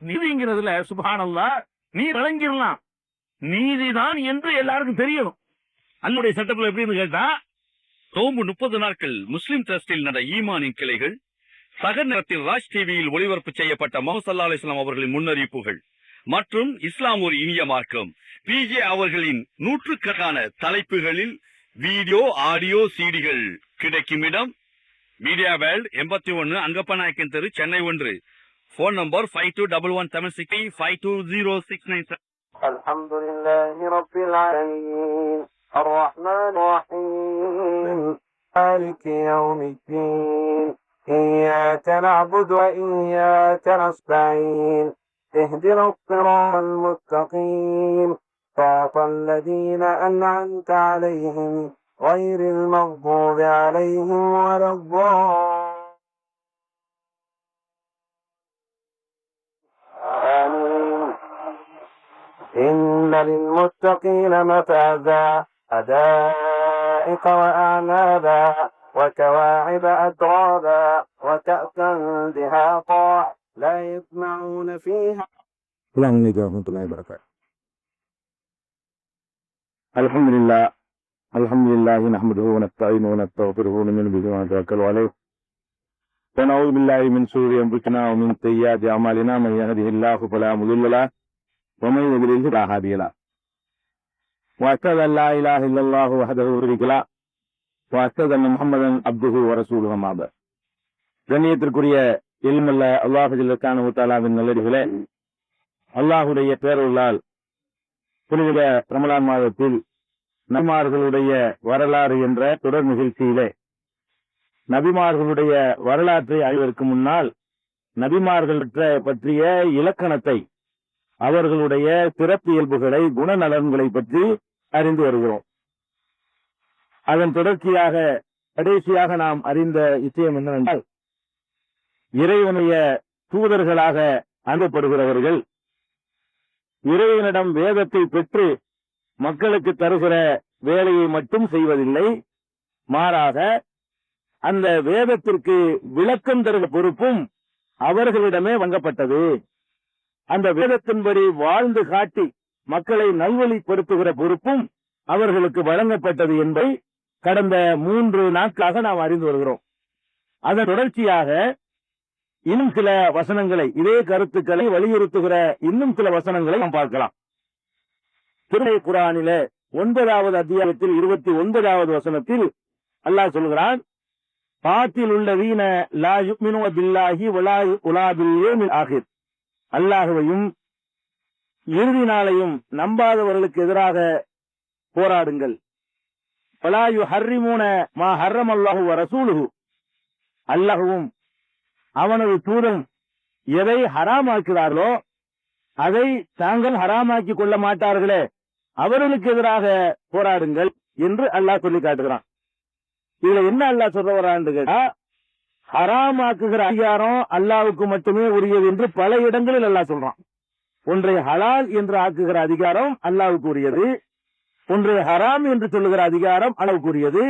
நீதிங்கிறதுல சுப்ஹானல்லாஹ் நீ விளங்கிடலாம், நீதிதான் என்று எல்லாருக்கும் தெரியும். அல்லாஹ்வுடைய சட்டத்தில் எப்படின்னு கேட்டா, நோன்பு 30 நாட்கள் முஸ்லிம் டிரஸ்டில் நட ஈமானின் கிளைகள், சக நேரத்தில் ராஜ் டிவியில் ஒளிபரப்பு செய்யப்பட்ட முஹம்மது ஸல்லல்லாஹு அலைஹி வஸல்லம் அவர்களின் முன்னறிவிப்புகள் மற்றும் இஸ்லாம் ஒரு இனிய மார்க்கம் பிஜே அவர்களின் நூற்றுக்கணக்கான தலைப்புகளில் வீடியோ ஆடியோ சீடிகள் கிடைக்கும் இடம் மீடியா வேர்ல்ட் 81 அங்கப்பநாயக்கன் தெரு, சென்னை 1. Phone number 521176520697. அல்ஹம்துலில்லாஹி ரப்பில் ஆலமீன் الرحمن الرحيم مالك يوم الدين إياك نعبد وإياك نستعين اهدنا الصراط المستقيم صراط الذين أنعمت عليهم غير المغضوب عليهم ولا آمين. إن للمتقين مفازا حدائق وأعنابا وكواعب أترابا وكأسا دهاقا لا يسمعون فيها. السلام عليكم ورحمة الله وبركاته. الحمد لله نحمده ونستعينه ونستغفره ونؤمن به ونتوكل عليه ونعوذ بالله من شرور أنفسنا ومن سيئات أعمالنا من يهده الله فلا مضل له ومن يضلل فلا هادي له وأشهد أن لا إله إلا الله وحده لا شريك له وأشهد أن محمدا عبده ورسوله أما بعد. கண்ணியத்திற்குரிய இல்மல்ல அல்லாஹ் ஜல்லல்லாஹு தஆலாவின் நல்லடிகளே, அல்லாஹ்வுடைய பேரருளால் புனித ரமலான் மாதத்தில் நபிமார்களுடைய வரலாறு என்ற தொடர் நிகழ்ச்சியிலே நபிமார்களுடைய வரலாற்றை அறிவதற்கு முன்னால் நபிமார்கள் பற்றிய இலக்கணத்தை, அவர்களுடைய சிறப்பியல்புகளை, குணநலன்களை பற்றி அறிந்து வருகிறோம். அதன் தொடர்ச்சியாக கடைசியாக நாம் அறிந்த விஷயம் என்னவென்றால், இறைவனுடைய தூதர்களாக அனுப்பப்படுகிறவர்கள் இறைவனிடம் வேதத்தை பெற்று மக்களுக்கு தருகிற வேலையை மட்டும் செய்வதில்லை, மாறாக அந்த வேதத்திற்கு விளக்கம் தருகிற பொறுப்பும் அவர்களிடமே வழங்கப்பட்டது. அந்த வேதத்தின்படி வாழ்ந்து காட்டி மக்களை நல்வழிப்படுத்துகிற பொறுப்பும் அவர்களுக்கு வழங்கப்பட்டது என்பதை கடந்த 3 நாட்களாக நாம் அறிந்து வருகிறோம். அதன் தொடர்ச்சியாக இன்னும் சில வசனங்களை, இதே கருத்துக்களை வலியுறுத்துகிற இன்னும் சில வசனங்களை நாம் பார்க்கலாம். திருமறை குர்ஆனிலே 9வது அத்தியாயத்தில் 29வது வசனத்தில் அல்லாஹ் சொல்கிறான், பாத்தில் உள்ளதீன லா யுமினூன பில்லாஹி வலா பில் யௌமில் ஆகிர், அல்லாஹ்வையும் இறுதி நாளையும் நம்பாதவர்களுக்கு எதிராக போராடுங்கள். வலா யுஹர்ரிமூன மா ஹர்ரமல்லாஹு வ ரசூலுஹு, அல்லாஹ்வும் அவனது தூதரும் எதை ஹராமாக்கிறார்களோ அதை தாங்கள் ஹராமாக்கி கொள்ள மாட்டார்களே, அவர்களுக்கு எதிராக போராடுங்கள் என்று அல்லாஹ் சொல்லி காட்டுகிறான். இதுல என்ன அல்லாஹ் சொல்ற வரான்னு கேட்டா, ஹராமாக்குகிற அதிகாரம் அல்லாஹ்வுக்கு மட்டுமே உரியது என்று பல இடங்களில் அல்லாஹ் சொல்றான். ஒன்றை ஹலால் என்று ஆக்குகிற அதிகாரம் அல்லாஹ்வுக்கு உரியது, ஒன்றை ஹராம் என்று சொல்லுகிற அதிகாரம் அல்லாஹ்வுக்கு உரியது.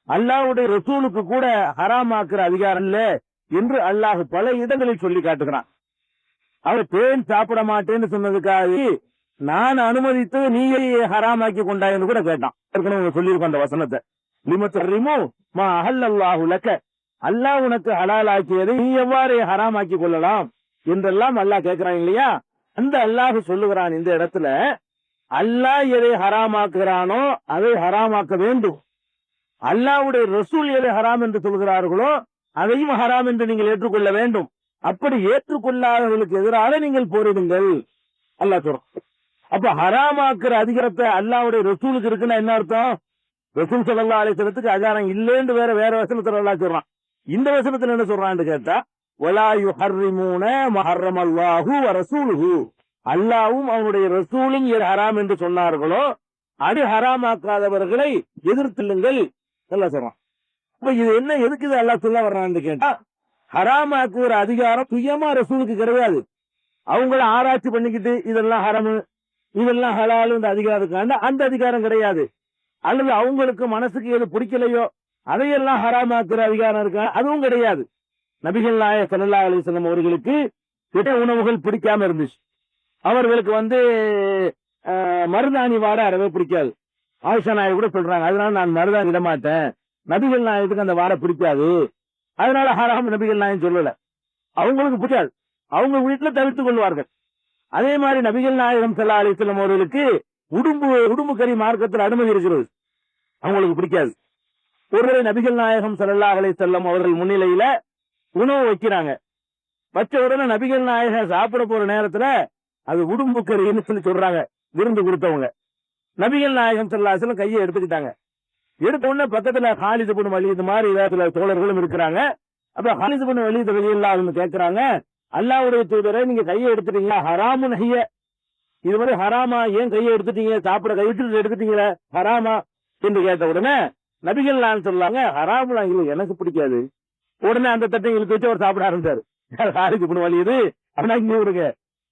அல்லாஹ்வுடைய ரசூலுக்கு கூட ஹராமாக்குற அதிகாரம் இல்ல என்று அல்லாஹ் பல இடங்களில் சொல்லி காட்டுகிறான். அவர் தேன் சாப்பிட மாட்டேன்னு சொன்னதுக்காக நான் அனுமதித்து நீயே ஹராமாக்கி கொண்டாய் என்று கூட கேட்டான். ஏற்கனவே சொல்லியிருக்கோம் அந்த வசனத்தை. லிமத்துஹர்ரிமு மா அஹல்லல்லாஹு லக, அல்லாஹ் உனக்கு ஹலால் ஆக்கியதை நீ எவ்வாறு ஹராமாக்கி கொள்ளலாம் என்றெல்லாம் அல்லாஹ் கேட்கிறான் இல்லையா? அந்த அல்லாஹ் சொல்லுகிறான் இந்த இடத்துல, அல்லாஹ் எதை ஹராமாக்குகிறானோ அதை ஹராமாக்க வேண்டும். அல்லாஹ்வுடைய ரசூல் எதை ஹராம் என்று சொல்கிறார்களோ அதையும் ஹராம் என்று நீங்கள் ஏற்றுக்கொள்ள வேண்டும். அப்படி ஏற்றுக்கொள்ளாதவர்களுக்கு எதிராக நீங்கள் போரிடுங்கள் அல்லாஹ் சொல்றான். அப்ப ஹராமாக்குற அதிகாரத்தை அல்லாஹ்வுடைய ரசூலுக்கு இருக்குன்னா என்ன அர்த்தம்? ரசூல் ஸல்லல்லாஹு அலைஹி வஸல்லத்துக்கு அதிகாரம் இல்லைன்னு வேற வசனத்துல அல்லாஹ் சொல்றான். இந்த வசனத்துல என்ன சொல்றான்னு கேட்டா, வலா யுஹர்ரிமூன மா ஹர்ரமல்லாஹு வ ரசூலுஹு, அல்லாஹ்வும் அவனுடைய ரசூலும் எது ஹராம் என்று சொன்னார்களோ அது ஹராமாக்காதவர்களை எதிர்த்துள்ளுங்கள் அல்லாஹ் சொல்றான். அப்ப இது என்ன, எதுக்கு இது அல்லாஹ் சொல்ல வர்றான்னு கேட்டா, ஹராமாக்குற அதிகாரம் சுயமா ரசூலுக்கு கிடையாது. அவங்கள ஆராய்ச்சி பண்ணிக்கிட்டு இதெல்லாம் ஹராமு இதெல்லாம் ஹலாலு இந்த அதிகாரத்துக்கான அந்த அதிகாரம் கிடையாது. அல்லது அவங்களுக்கு மனசுக்கு எது பிடிக்கலையோ அதையெல்லாம் ஹராமாக்குற அதிகாரம் இருக்கா, அதுவும் கிடையாது. நபிகள் நாயகம் ஸல்லல்லாஹு அலைஹி வஸல்லம் அவர்களுக்கு திட உணவுகள் பிடிக்காம இருந்துச்சு. அவர்களுக்கு மருதாணி வாடை அறவே பிடிக்காது. ஆயிஷா நாயை கூட சொல்றாங்க, அதனால நான் மருதாணி இட மாட்டேன், நபிகள் நாயத்துக்கு அந்த வாடை பிடிக்காது, அதனால ஹராம் நபிகள் நாயம் சொல்லல. அவங்களுக்கு பிடிக்காது, அவங்க வீட்டுல தவிர்த்து கொள்வார்கள். அதே மாதிரி நபிகள் நாயகம் ஸல்லல்லாஹு அலைஹி வஸல்லம் அவர்களுக்கு உடும்பு கறி மார்க்கத்தில் அனுமதி இருக்கிறது, அவங்களுக்கு பிடிக்காது. ஒருவேளை நபிகள் நாயகம் ஸல்லல்லாஹு அலைஹி வஸல்லம் அவர்கள் முன்னிலையில உணவு வைக்கிறாங்க, வச்ச உடனே நபிகள் நாயகம் சாப்பிட போற நேரத்துல அது உடும்பு கறின்னு சொல்லி சொல்றாங்க விருந்து கொடுத்தவங்க. நபிகள் நாயகம் ஸல்லல்லாஹு அலைஹி வஸல்லம் கையை எடுத்துக்கிட்டாங்க. எடுத்த உடனே பக்கத்துல ஹாலித் இப்னு வலீத் மாதிரி சில தோழர்களும் இருக்கிறாங்க. அப்ப ஹாலித் இப்னு வலீத் ரலியல்லாஹு அன்ஹு கேட்கிறாங்க, அல்லாஹ்வுடைய தூதரே, நீங்க கையை எடுத்துட்டீங்களா, ஹராமுன் ஹிய, இது மாதிரி ஹராமா, ஏன் கையை எடுத்துட்டீங்க, சாப்பிட கைவிட்டு எடுத்துட்டீங்களா, ஹராமா என்று கேட்ட உடனே நபிகள் நாயகம் சொல்லாங்க, ஹராமுலாம் இல்லை, எனக்கு பிடிக்காது. உடனே அந்த தட்டை இழுத்து வச்சு அவர் சாப்பிட ஆரம்பிச்சாரு. ஹாலித் இப்னு வலீத் அப்படின்னா இங்க இருக்கு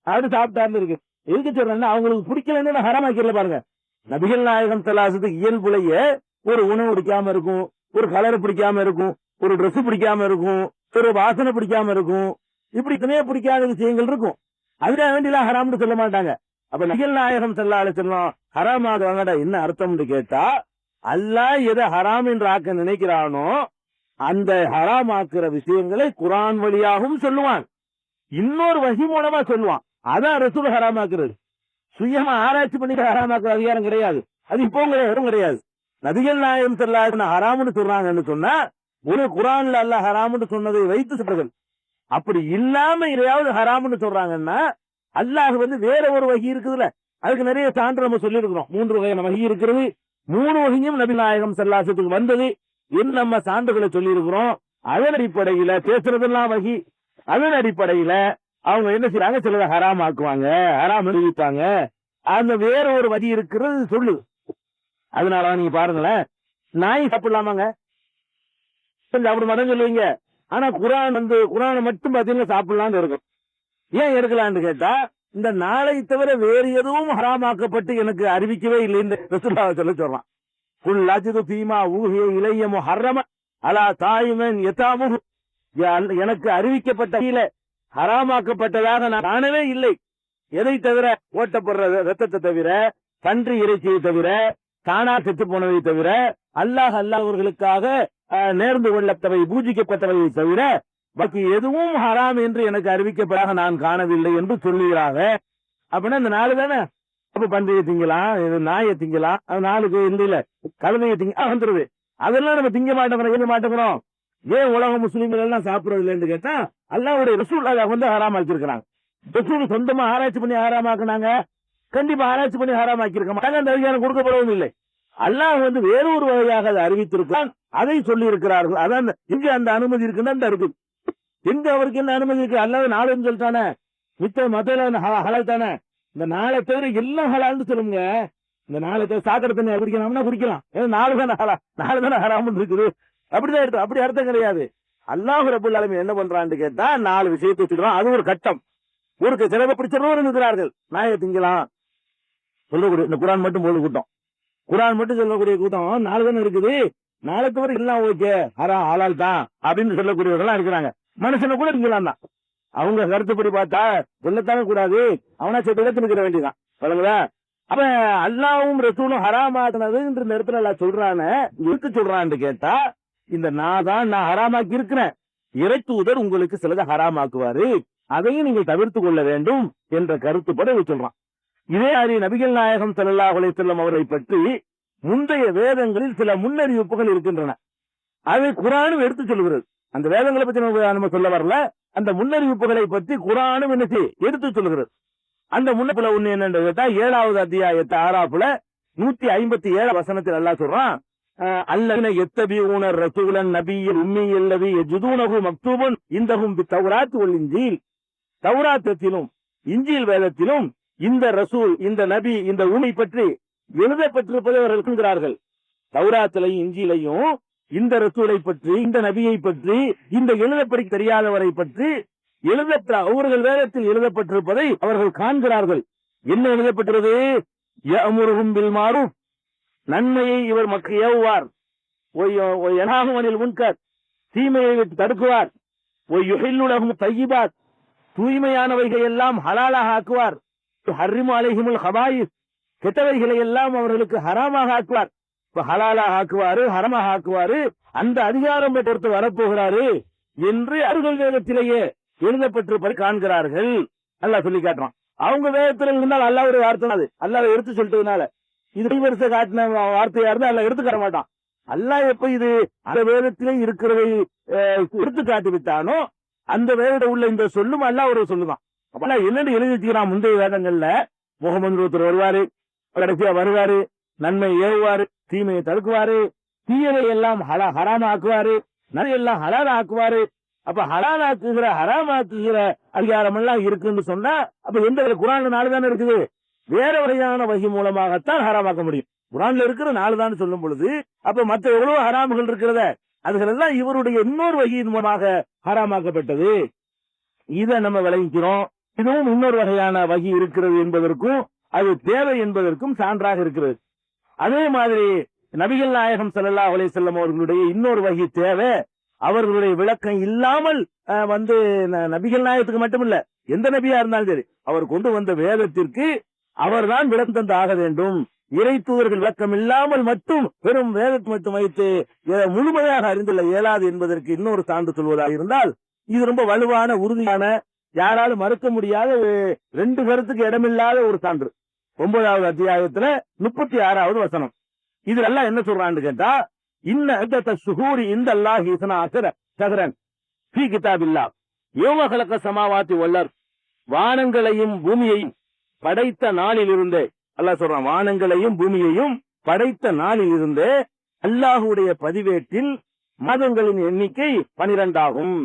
அப்படி சாப்பிட்டாருன்னு இருக்கு. எதுக்கு சொல்றேன்னா, அவங்களுக்கு பிடிக்கலன்னு ஹராமாக்கிறல பாருங்க. நபிகள் நாயகம் ஸல்லல்லாஹு அலைஹி வஸல்லம் இயல்புலையே ஒரு உணவு பிடிக்காம இருக்கும், ஒரு கலர் பிடிக்காம இருக்கும், ஒரு ட்ரெஸ் பிடிக்காம இருக்கும், ஒரு வாசனை பிடிக்காம இருக்கும், இப்படி துணைய பிடிக்காத விஷயங்கள் இருக்கும். அதுக்காக வேண்டியெல்லாம் ஹராம்னு சொல்ல மாட்டாங்க. அப்ப நபிகள் நாயகம் ஸல்லல்லாஹு அலைஹி வஸல்லம் ஹராமாகவாங்கடா என்ன அர்த்தம்னு கேட்டா, அல்லாஹ் எதை ஹராம் என்று ஆக்க நினைக்கிறானோ அந்த ஹராம் ஆக்குற விஷயங்களை குர்ஆன் வழியாகவும் சொல்லுவான், இன்னொரு வஹி மூலமா சொல்லுவான். அதான் ரசூல் ஹராமாக்குறது. சுயமா ஆராய்ச்சி பண்ணி ஹராமாக்குற அதிகாரம் கிடையாது, அது இப்போ கிடையாது. நபிகள் நாயகம் ஸல்லல்லாஹு அலைஹி வஸல்லம் ஹராம்னு சொல்றாங்கன்னு சொன்னா ஒரு குர்ஆன்ல அல்லாஹ் ஹராம்னு சொன்னதை வைத்து சொல்றீர்கள். அப்படி இல்லாம எதையாவது ஹராம்னு சொல்றாங்கன்னா அல்லாஹ் வேற ஒரு வகி இருக்குதுல்ல, அதுக்கு நிறைய சான்று நம்ம சொல்லி இருக்கிறோம். 3 வகையான வகி இருக்கிறது. 3 வகையும் நபி நாயகம் ஸல்லல்லாஹு அலைஹி வஸல்லம் வந்தது என்று நம்ம சான்றுகளை சொல்லி இருக்கிறோம். அதன் அடிப்படையில பேசுறதெல்லாம் வகி. அதன் அடிப்படையில அவங்க என்ன செய்யறாங்க, சிலரை ஹராம் ஆக்குவாங்க, ஹராம் அறிவிப்பாங்க. அந்த வேற ஒரு வகி இருக்கிறது சொல்லு. அதனால நீங்க பாருங்களேன், நாய் சாப்பிடலாமாங்க, சாப்பிட மாட்டேன்னு சொல்லுவீங்க. ஆனா குர்ஆனை மட்டும் பாத்தீங்கன்னா சாப்பிடலாம்னு இருக்கும். ஏன் எடுக்கலான்னு கேட்டா, இந்த நாளை தவிர வேறு எதுவும் ஹராமாக்கப்பட்டு எனக்கு அறிவிக்கவே இல்லைன்னு ரசூலுல்லாஹ் சொல்றான். குல் லஜிது ஃபீமா ஊஹிய இலைய முஹர்ரம அலா தாயிமன் யதாமுஹு, எனக்கு அறிவிக்கப்பட்ட ஹராமாக்கப்பட்டதாக நான் காணவே இல்லை. எதை தவிர, ஓட்டப்படுற ரத்தத்தை தவிர, பன்றி இறைச்சியை தவிர, தானா செத்து போனதை தவிர, அல்லாஹ் நேர்ந்து கொள்ளப்பட்டவை பூஜிக்கப்பட்டவை தவிர பாக்கி எதுவும் ஹராம் என்று எனக்கு அறிவிக்கப்படாக நான் காணவில்லை என்று சொல்லுகிறாங்க. அப்படின்னா இந்த 4 தானே. அப்ப பன்றியை திங்கலாம், நாயை திங்கலாம், அது 4க்கு இல்ல கழுதையை திங்க வந்துருது. அதெல்லாம் நம்ம திங்க மாட்டேங்கிறோம். ஏன் உலக முஸ்லீம்கள் எல்லாம் சாப்பிடுறது இல்லைன்னு கேட்டா, அல்லாஹ்வுடைய ரசூல் அதை ஹராம் ஆக்கியிருக்கிறாங்க. ரசூல் சொந்தமா ஆராய்ச்சி பண்ணி ஹராமாக்குனாங்க, கண்டிப்பா ஆராய்ச்சி பண்ணி ஹராமாக்கி இருக்க மாட்டாங்க, அந்த அதிகாரம் கொடுக்கப்படவும் இல்லை. அல்லாஹ் வேறொரு வகையாக அதை அறிவித்திருக்கிறான், அதை சொல்லி இருக்கிறார்கள். அதான் இங்க அந்த அனுமதி இருக்குன்னு அந்த இருக்கு. எங்க அவருக்கு என்ன அனுமதி இருக்கு? அல்லாஹ் 4 சொல்லிட்டானே, மித்த மதல ஹலால் தானே. இந்த 4 தவிர எல்லாம் ஹலால்னு சொல்லுங்க. இந்த 4 தவிர சாக்கடை தண்ணி குடிக்கலாம்னா குடிக்கலாம், 4 தானே ஹலா, 4 தானே ஹராம்னு இருக்குது. அப்படிதான் எடுத்து, அப்படி அர்த்தம் கிடையாது. அல்லாஹ் ரப்பல் ஆலமீன் என்ன பண்றான்னு கேட்டா 4 விஷயத்தை வச்சுக்கிறான். அது ஒரு கட்டம். ஊருக்கு சிலவை பிடிச்சவர்கள் இருக்கிறார்கள், நாயை திங்கலாம் சொல்லக்கூடிய இந்த குர்ஆன் மட்டும் போது கூட்டம், குர்ஆன் மட்டும் சொல்லக்கூடிய கூட்டம் 4 தானே இருக்குது. 4 தவிர எல்லாம் ஓகே ஹலால் தான் அப்படின்னு சொல்லக்கூடியவர்கள் இருக்கிறாங்க. மனுஷனை கூட திங்கலாம் தான். அவங்க கருத்துப்படி பார்த்தா சொல்லத்தானே கூடாது, அவனா சேர்த்து நிற்கிற வேண்டியதான். சொல்லுங்களா? அப்ப அல்லாவும் ரசூலும் ஹராமாக்குனது இந்த நேரத்துல எல்லாம் சொல்றானே, எதுக்கு சொல்றான்னு கேட்டா, இந்த நான் ஹராமாக்கி இருக்கிறேன், இறை தூதர் உங்களுக்கு சிலதை ஹராமாக்குவாரு, அதையும் நீங்கள் தவிர்த்து கொள்ள வேண்டும் என்ற கருத்துப்பட சொல்றான். இதே மாதிரி நபிகள் நாயகம் ஸல்லல்லாஹு அலைஹி வஸல்லம் அவரை பற்றி முந்தைய வேதங்களில் சில முன்னறிவிப்புகள் இருக்கின்றன. அதை குர்ஆனும் எடுத்து சொல்கிறது. அந்த வேதங்களை பற்றி நம்ம சொல்ல வரல, அந்த முன்னறிவிப்புகளை பற்றி குர்ஆனும் என்ன எடுத்து சொல்கிறது. அந்த முன்னப்புல ஒண்ணு என்னன்னு கேட்டா, 7வது அத்தியாயத்து ஆராப்புல 157 வசனத்தில் அல்லாஹ் சொல்றான், அல்லன எத்தபியூன ரசூலன் நபியில் உம்மியல்லதி யஜுதூனஹு மக்தூபன் இந்தஹும் பித்தௌராத் வல் இன்ஜீல், தௌராத்திலும் இன்ஜீல் வேதத்திலும் இந்த ரசூல், இந்த நபி, இந்த உம்மை பற்றி எழுதப்பட்டிருப்பதை அவர்கள் இருக்கிறார்கள். தௌராத்திலையும் இன்ஜீலையும் இந்த ரசூலை பற்றி, இந்த நபியை பற்றி, இந்த எழுதப்படி தெரியாதவரை பற்றி அவர்கள் வேதத்தில் எழுதப்பட்டிருப்பதை அவர்கள் காண்கிறார்கள். என்ன எழுதப்பட்டிருது? யஅமுருஹும் பில் மாரூஃப், நன்மையை இவர் மக்கள் ஏவுவார், யன்ஹாஹும் அனில் முன்கர், தீமையை விட்டு தடுக்குவார், யுஹில்லு லஹும் தய்யிபாத், தூய்மையானவைகள் எல்லாம் ஹலாலாக ஆக்குவார். ஹர்ரிமு அலைஹிமுல் ஹபாயிஸ், கெட்டவைகளை எல்லாம் அவர்களுக்கு ஹராமாக ஆக்குவார். இப்ப ஹலாலாக ஆக்குவாரு, ஹரமாக ஆக்குவாரு. அந்த அதிகாரம் பெற்று வரப்போகிறாரு என்று அருகல் வேதத்திலேயே எழுதப்பட்டிருப்பதை காண்கிறார்கள். அல்லாஹ் சொல்லி காட்டுறான். அவங்க வேதத்தில் இருந்தால் அல்லாஹ் ஒரு வார்த்தை, அது அல்லாஹ் எடுத்து சொல்லிட்டதுனால இது வருஷம் காட்டின வார்த்தையா இருந்தா அல்லாஹ் எடுத்து காட்ட மாட்டான். அல்லாஹ் எப்ப இது அந்த வேதத்திலே இருக்கிறதை எடுத்து காட்டி விட்டானோ அந்த வேதத்தில் உள்ள இந்த சொல்லும் அல்லாஹ் ஒரு சொல்லுதான். அப்ப என்னன்னு எழுதி வச்சுக்கிறான், முந்தைய வேதங்கள்ல முகமது ஒருத்தர் வருவாரு, கடைசியா வருவாரு, நன்மை ஏவுவாரு, தீமையை தடுக்குவாரு, தீயவை எல்லாம் ஹராம ஆக்குவாரு, நிறைய எல்லாம் ஹலால் ஆக்குவாரு. அப்ப ஹலால் ஆக்குகிற ஹராம் ஆக்குகிற அதிகாரம் எல்லாம் இருக்குன்னு சொன்னா அப்ப எந்த குரான்ல 4 தானே இருக்குது. வேற வகையான வகை மூலமாகத்தான் ஹராமாக்க முடியும். குரான்ல இருக்கிற 4 தான் சொல்லும் பொழுது அப்ப மற்ற எவ்வளவு ஹராமுகள் இருக்கிறத அதுகள் எல்லாம் இவருடைய இன்னொரு வகையின் மூலமாக ஹராமாக்கப்பட்டது. இதை நம்ம விளங்கிக்கிறோம். இதுவும் இன்னொரு வகையான வகை இருக்கிறது என்பதற்கும் அது தேவை என்பதற்கும் சான்றாக இருக்கிறது. அதே மாதிரி நபிகள் நாயகம் ஸல்லல்லாஹு அலைஹி வஸல்லம் அவர்களுடைய இன்னொரு வகை தேவை, அவர்களுடைய விளக்கம் இல்லாமல் நபிகள் நாயகத்துக்கு மட்டுமில்ல, எந்த நபியா இருந்தாலும் சரி, அவர் கொண்டு வந்த வேதத்திற்கு அவர்தான் விளக்கம் தந்து ஆக வேண்டும். இறை தூதர்கள் விளக்கம் இல்லாமல் மட்டும் வெறும் வேதத்தை மட்டும் வைத்து முழுமையாக அறிந்துள்ள இயலாது என்பதற்கு இன்னொரு சான்று சொல்வதாக இருந்தால் இது ரொம்ப வலுவான உறுதியான யாராலும் மறுக்க முடியாத 2 கருத்துக்கு இடமில்லாத ஒரு சான்று. 9வது அத்தியாயத்துல 36வது வசனம். இதெல்லாம் என்ன சொல்றான்னு கேட்டா, இன்ன சுகூரி இந்த அல்லாஹி சஹரன் ஃபீ கிதாபில்லாஹ் யௌம ஹலக ஸமாவாத்தி வல் அர்த், வானங்களையும் பூமியையும் படைத்த நாளில் இருந்தே அல்லாஹ் சொல்றான், வானங்களையும் பூமியையும் படைத்த நாளில் இருந்தே அல்லாஹுடைய பதிவேட்டில் மாதங்களின் எண்ணிக்கை 12 ஆகும்.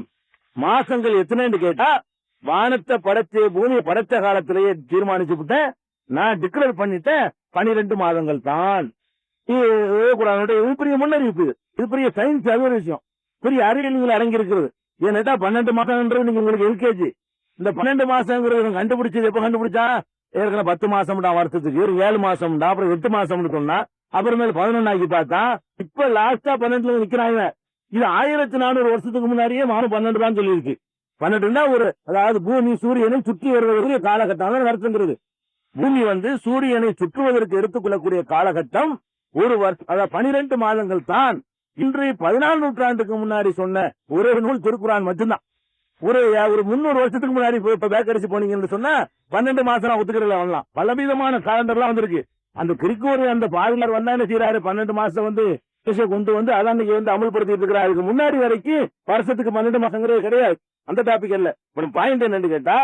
மாசங்கள் எத்தனைன்னு கேட்டா, வானத்தை படைச்ச பூமியை படைத்த காலத்திலேயே தீர்மானிச்சு விட்டேன், நான் டிக்ளேர் பண்ணிட்டேன் 12 மாதங்கள் தான். இது பெரிய முன்னறிவிப்பு, இது பெரிய சயின்ஸ், அது ஒரு விஷயம், பெரிய அறிவியல் அடங்கி இருக்கிறது. ஏன்னா 12 மாசம்ன்றது நீங்க உங்களுக்கு எல்கேஜி. இந்த 12 மாசங்கிறது கண்டுபிடிச்சது எப்ப கண்டுபிடிச்சா, ஏற்கனவே 10 மாசம் வருஷத்துக்கு, 7 மாசம், அப்புறம் 8 மாசம் சொன்னா, அப்புறமேல 11 ஆக்கி பார்த்தா இப்ப லாஸ்டா 12 நிக்கிறாங்க. இது 1400 வருஷத்துக்கு முன்னாடியே மாதம் 12 தான் சொல்லியிருக்கு. 12 ஒரு, அதாவது பூமி சூரியனை சுற்றி வருவதற்கு காலகட்டம் நடத்துங்கிறது. பூமி சூரியனை சுற்றுவதற்கு எடுத்துக்கொள்ளக்கூடிய காலகட்டம் ஒரு வருஷம், அதாவது 12 மாதங்கள் தான். இன்று 14 நூற்றாண்டுக்கு முன்னாடி சொன்ன ஒரே நூல் திருக்குரான் மட்டும்தான். ஒரு 300 வருஷத்துக்கு முன்னாடி பேக்கரிசி போனீங்கன்னு சொன்னா 12 மாசம் ஒத்துக்கிறதுல வரலாம். பலவிதமான காலண்டர்லாம் வந்திருக்கு. அந்த கிறிஸ்துவர் அந்த பாதிரியார் வந்தா என்ன செய்யறாரு, 12 மாசம் கொண்டு அதான் இன்னைக்கு அமல்படுத்திட்டு இருக்கிறார். அதுக்கு முன்னாடி வரைக்கும் வருஷத்துக்கு 12 மாசங்கிறது கிடையாது. அந்த டாபிக் இல்ல. பாயிண்ட் என்னன்னு கேட்டா,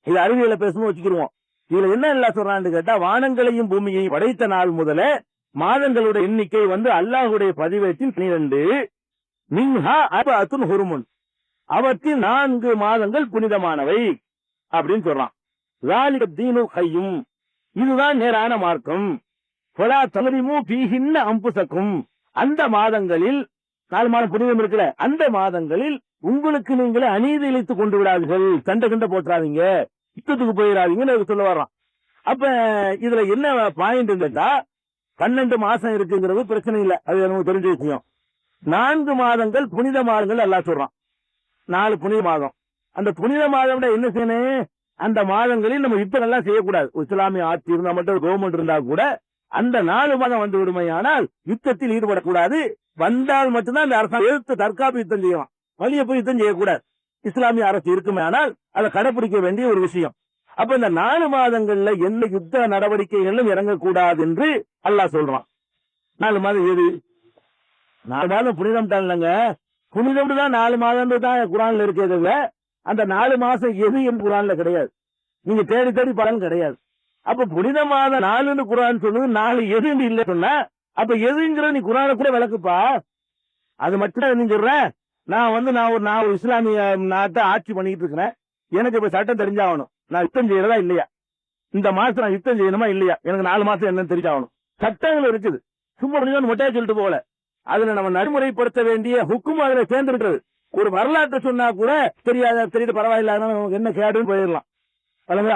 இது அறிவியல பேசணும் வச்சுக்கிடுவோம். இதுல என்ன எல்லாம் சொல்றான்னு கேட்டா, வானங்களையும் பூமியையும் படைத்த நாள் முதல மாதங்களுடைய எண்ணிக்கை அல்லாஹுடைய பதிவேட்டில் 12, மின்ஹா அர்பஅத்துன் ஹுருமுன், அவற்றில் 4 மாதங்கள் புனிதமானவை அப்படின்னு சொல்றான். ஸாலிக தீனுல் கய்யும், இதுதான் நேரான மார்க்கம். ஃபலா தலரிமு ஃபீஹின்ன அன்ஃபுஸக்கும், அந்த மாதங்களில் 4 மாதம் புனிதம் இருக்கிற அந்த மாதங்களில் உங்களுக்கு நீங்களே அநீதி இழைத்துக் கொண்டு விடாதீர்கள், சண்டை கண்ட போட்டுறாதீங்க, யுத்தத்துக்கு போயிடாதீங்கன்னு சொல்ல வர்றான். அப்ப இதுல என்ன பாயிண்ட் கேட்டா, 12 மாசம் இருக்குங்கிறது பிரச்சனை இல்லை, அது நமக்கு தெரிஞ்ச விஷயம். 4 மாதங்கள் புனித மாதங்கள் அல்லாஹ் சொல்றான். 4 புனித மாதம். அந்த புனித மாதம் என்ன செய்யணும், அந்த மாதங்களில் நம்ம யுத்தம் எல்லாம் செய்யக்கூடாது. இஸ்லாமிய ஆட்சி இருந்தா மட்டும், கவர்மெண்ட் இருந்தா கூட அந்த 4 மாதம் விடுமையானால் யுத்தத்தில் ஈடுபடக்கூடாது. வந்தால் மட்டும்தான் அந்த அரசாங்கம் எதிர்த்து தற்காப்பு யுத்தம் செய்யலாம், வழிய போய் யுத்தம் செய்யக்கூடாது. இஸ்லாமிய அரசு இருக்குமே, ஆனால் அதை கடைபிடிக்க வேண்டிய ஒரு விஷயம். அப்ப இந்த 4 மாதங்கள்ல எந்த யுத்த நடவடிக்கைகளும் இறங்கக்கூடாது என்று அல்லாஹ் சொல்றான். 4 மாதம் எது? 4 மாதம் புனிதம் தான்லங்க, புனிதம் தான் 4 மாதம் தான் குரான்ல இருக்கிறது. அந்த 4 மாசம் எது என்று குரான்ல கிடையாது. நீங்க தேடி தேடி பலன் கிடையாது. அப்ப புனித மாதம் 4ன்னு குரான் சொல்லுது, 4 எதுன்னு இல்ல சொன்ன, அப்ப எதுங்கிற நீ குரான கூட விளக்குப்பா. அது மட்டும் நீ சொல்ற, நான் ஒரு இஸ்லாமிய நாட்டை ஆட்சி பண்ணிட்டு இருக்கிறேன், எனக்கு இப்ப சட்டம் தெரிஞ்சாகணும், நான் யுத்தம் செய்யறதா இல்லையா, இந்த மாசம் நான் யுத்தம் செய்யணுமா இல்லையா, எனக்கு 4 மாசம் என்னன்னு தெரிஞ்சாகணும். சட்டங்கள் இருக்குது, சும்மா மொட்டையா சொல்லிட்டு போகல. அதுல நம்ம நடைமுறைப்படுத்த வேண்டிய ஹுக்கும் அதுல சேர்ந்துருக்கிறது. ஒரு வரலாற்றை சொன்னா கூட தெரியுது பரவாயில்ல, என்ன கேடுன்னு போயிடலாம்.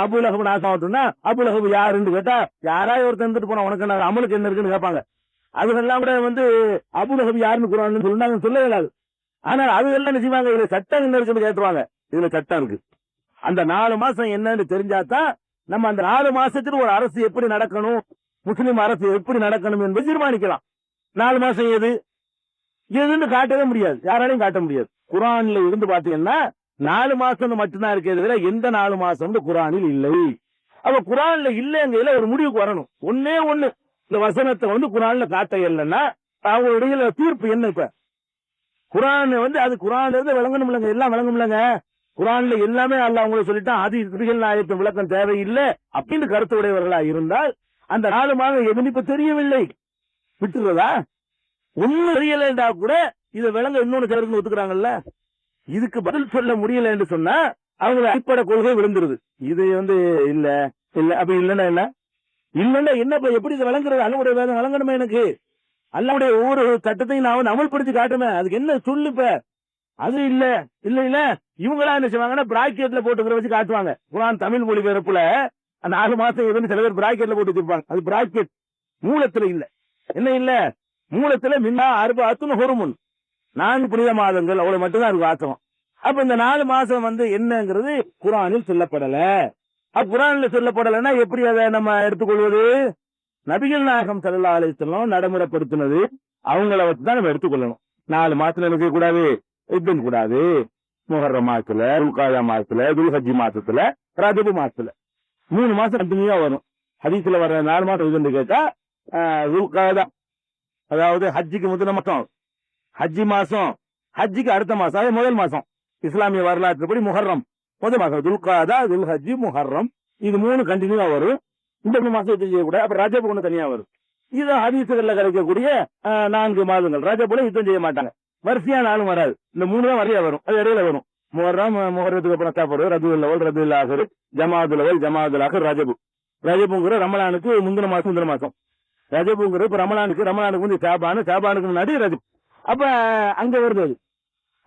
அபு லஹப் நாசமாட்டும்னா அபு லஹப் யாருன்னு கேட்டா, யாராவது ஒருத்தர் இருந்துட்டு போனா உனக்கு அமலுக்கு என்ன இருக்குன்னு கேட்பாங்க. அதுகெல்லாம் கூட அபு லஹப் யாருன்னு குரான்னு சொல்லவே இல்லாது. ஆனால் அதுகெல்லாம் என்ன செய்வாங்க, இதுல சட்டம் என்ன இருக்குன்னு கேட்டுருவாங்க. இதுல சட்டம் இருக்கு, அந்த 4 மாசம் என்னன்னு தெரிஞ்சாதான் நம்ம அந்த 4 மாசத்துக்கு ஒரு அரசு எப்படி நடக்கணும், முஸ்லிம் அரசு எப்படி நடக்கணும் என்பது தீர்மானிக்கலாம். 4 மாசம் எதுன்னு காட்டவே முடியாது, யாராலையும் காட்ட முடியாது. குர்ஆன்ல இருந்து பாத்தீங்கன்னா 4 மாசம் மட்டும்தான் இருக்கிறது, எந்த 4 மாசம் குர்ஆனில் இல்லை. அப்ப குர்ஆன்ல இல்லைங்கிறதுல ஒரு முடிவுக்கு வரணும். ஒண்ணே ஒண்ணு, இந்த வசனத்தை குர்ஆன்ல காட்ட இல்லைன்னா அவங்களுடைய தீர்ப்பு என்ன? இப்ப குர்ஆன் அது குர்ஆன்ல இருந்து விளங்கணும் இல்லைங்க, எல்லாம் விளங்கும் இல்லைங்க. குர்ஆன்ல எல்லாமே அல்லாஹ் அவங்களை சொல்லிட்டான், அது நபிகள் நாயகத்தின் விளக்கம் தேவையில்லை அப்படின்னு கருத்து உடையவர்களா இருந்தால் அந்த 4 மாதம் எதுன்னு இப்ப தெரியவில்லை விட்டுறதா? ஒண்ணு தெரியலன்றா கூட இதை விளங்க இன்னொன்னு சிலருக்கு ஒத்துக்கிறாங்கல்ல. இதுக்கு பதில் சொல்ல முடியல என்று சொன்னா அவங்க அடிப்படை கொள்கை விழுந்துருது. இது இல்ல இல்ல அப்ப இல்லன்னா என்ன, இல்லன்னா என்ன எப்படி இதை விளங்குறது? அல்லாஹ்வுடைய வேதம் விளங்கணுமே எனக்கு, அல்லாஹ்வுடைய ஒவ்வொரு சட்டத்தையும் நான் அமல்படுத்தி காட்டுமே, அதுக்கு என்ன சொல்லுப்ப? அது இல்ல இல்ல இல்ல இவங்களா என்ன செய்வாங்கன்னா பிராக்கெட்ல போட்டுக்கிற வச்சு காட்டுவாங்க. குர்ஆன் தமிழ் மொழிபெயர்ப்புல 4 மாசம் எதுன்னு சில பேர் பிராக்கெட்ல போட்டு வச்சிருப்பாங்க. அது பிராக்கெட் மூலத்துல இல்ல. என்ன இல்ல? மூலத்துல மின்னா அர்பஅத்துன் ஹுருமுன், 4 புனித மாதங்கள், அவ்வளவு மட்டும்தான் இருக்கு வாசம். அப்ப இந்த 4 மாசம் என்னங்கிறது குர்ஆனில் சொல்லப்படல. அப்ப குர்ஆன்ல சொல்லப்படலைன்னா எப்படி அதை நம்ம எடுத்துக்கொள்வது? நபிகள் நாயகம் ஸல்லல்லாஹு அலைஹி வஸல்லம் நடைமுறைப்படுத்தினது அவங்கள வச்சுதான் நம்ம எடுத்துக்கொள்ளணும். 4 மாசத்துல இருக்க கூடாது, இப்படின்னு கூடாது. முஹர்ரம் மாசத்துல, துல்காதா மாசத்துல, துல்ஹஜ் மாசத்துல, ரஜபு மாசத்துல 3 மாசம் கண்டினியூவா வரும். ஹதீஸ்ல வர 4 மாசம் இதுன்னு கேட்டா துல்காதா, அதாவது ஹஜ்ஜிக்கு முதல் மாசம், ஹஜ்ஜி மாசம், ஹஜ்ஜிக்கு அடுத்த மாசம், அது முதல் மாசம். இஸ்லாமிய வரலாற்றுப்படி முஹர்ரம் முதல் மாசம், துல்காதா, துல்ஹஜ், முஹர்ரம், இது 3 கண்டினியூவா வரும். இந்த 3 மாசம் செய்யக்கூடாது. அப்ப ரஜபு ஒண்ணு தனியா வரும். இது ஹதீஸ்கள்ல கிடைக்கக்கூடிய 4 மாதங்கள். ரஜபுல யுத்தம் செய்ய மாட்டாங்க, வரிசையா நாளும் வராது. இந்த 3 தான் வரியா வரும், அது இடையில வரும். முஹர்ரம், முஹர்ரத்துக்கு அப்புறம் சாப்பாடு, ரபியுல் அவ்வல், ரபியுல் ஆஹிர், ஜமாதுல் அவ்வல், ஜமாதுல் ஆஹிர், ரஜபு. ரஜபுங்கிற ரமலானுக்கு முந்தின மாசம். ரஜபுங்கிற இப்ப ரமலானுக்கு சாபானு, சாபானுக்கு முன்னாடி ரஜப். அப்ப அங்க வருது அது.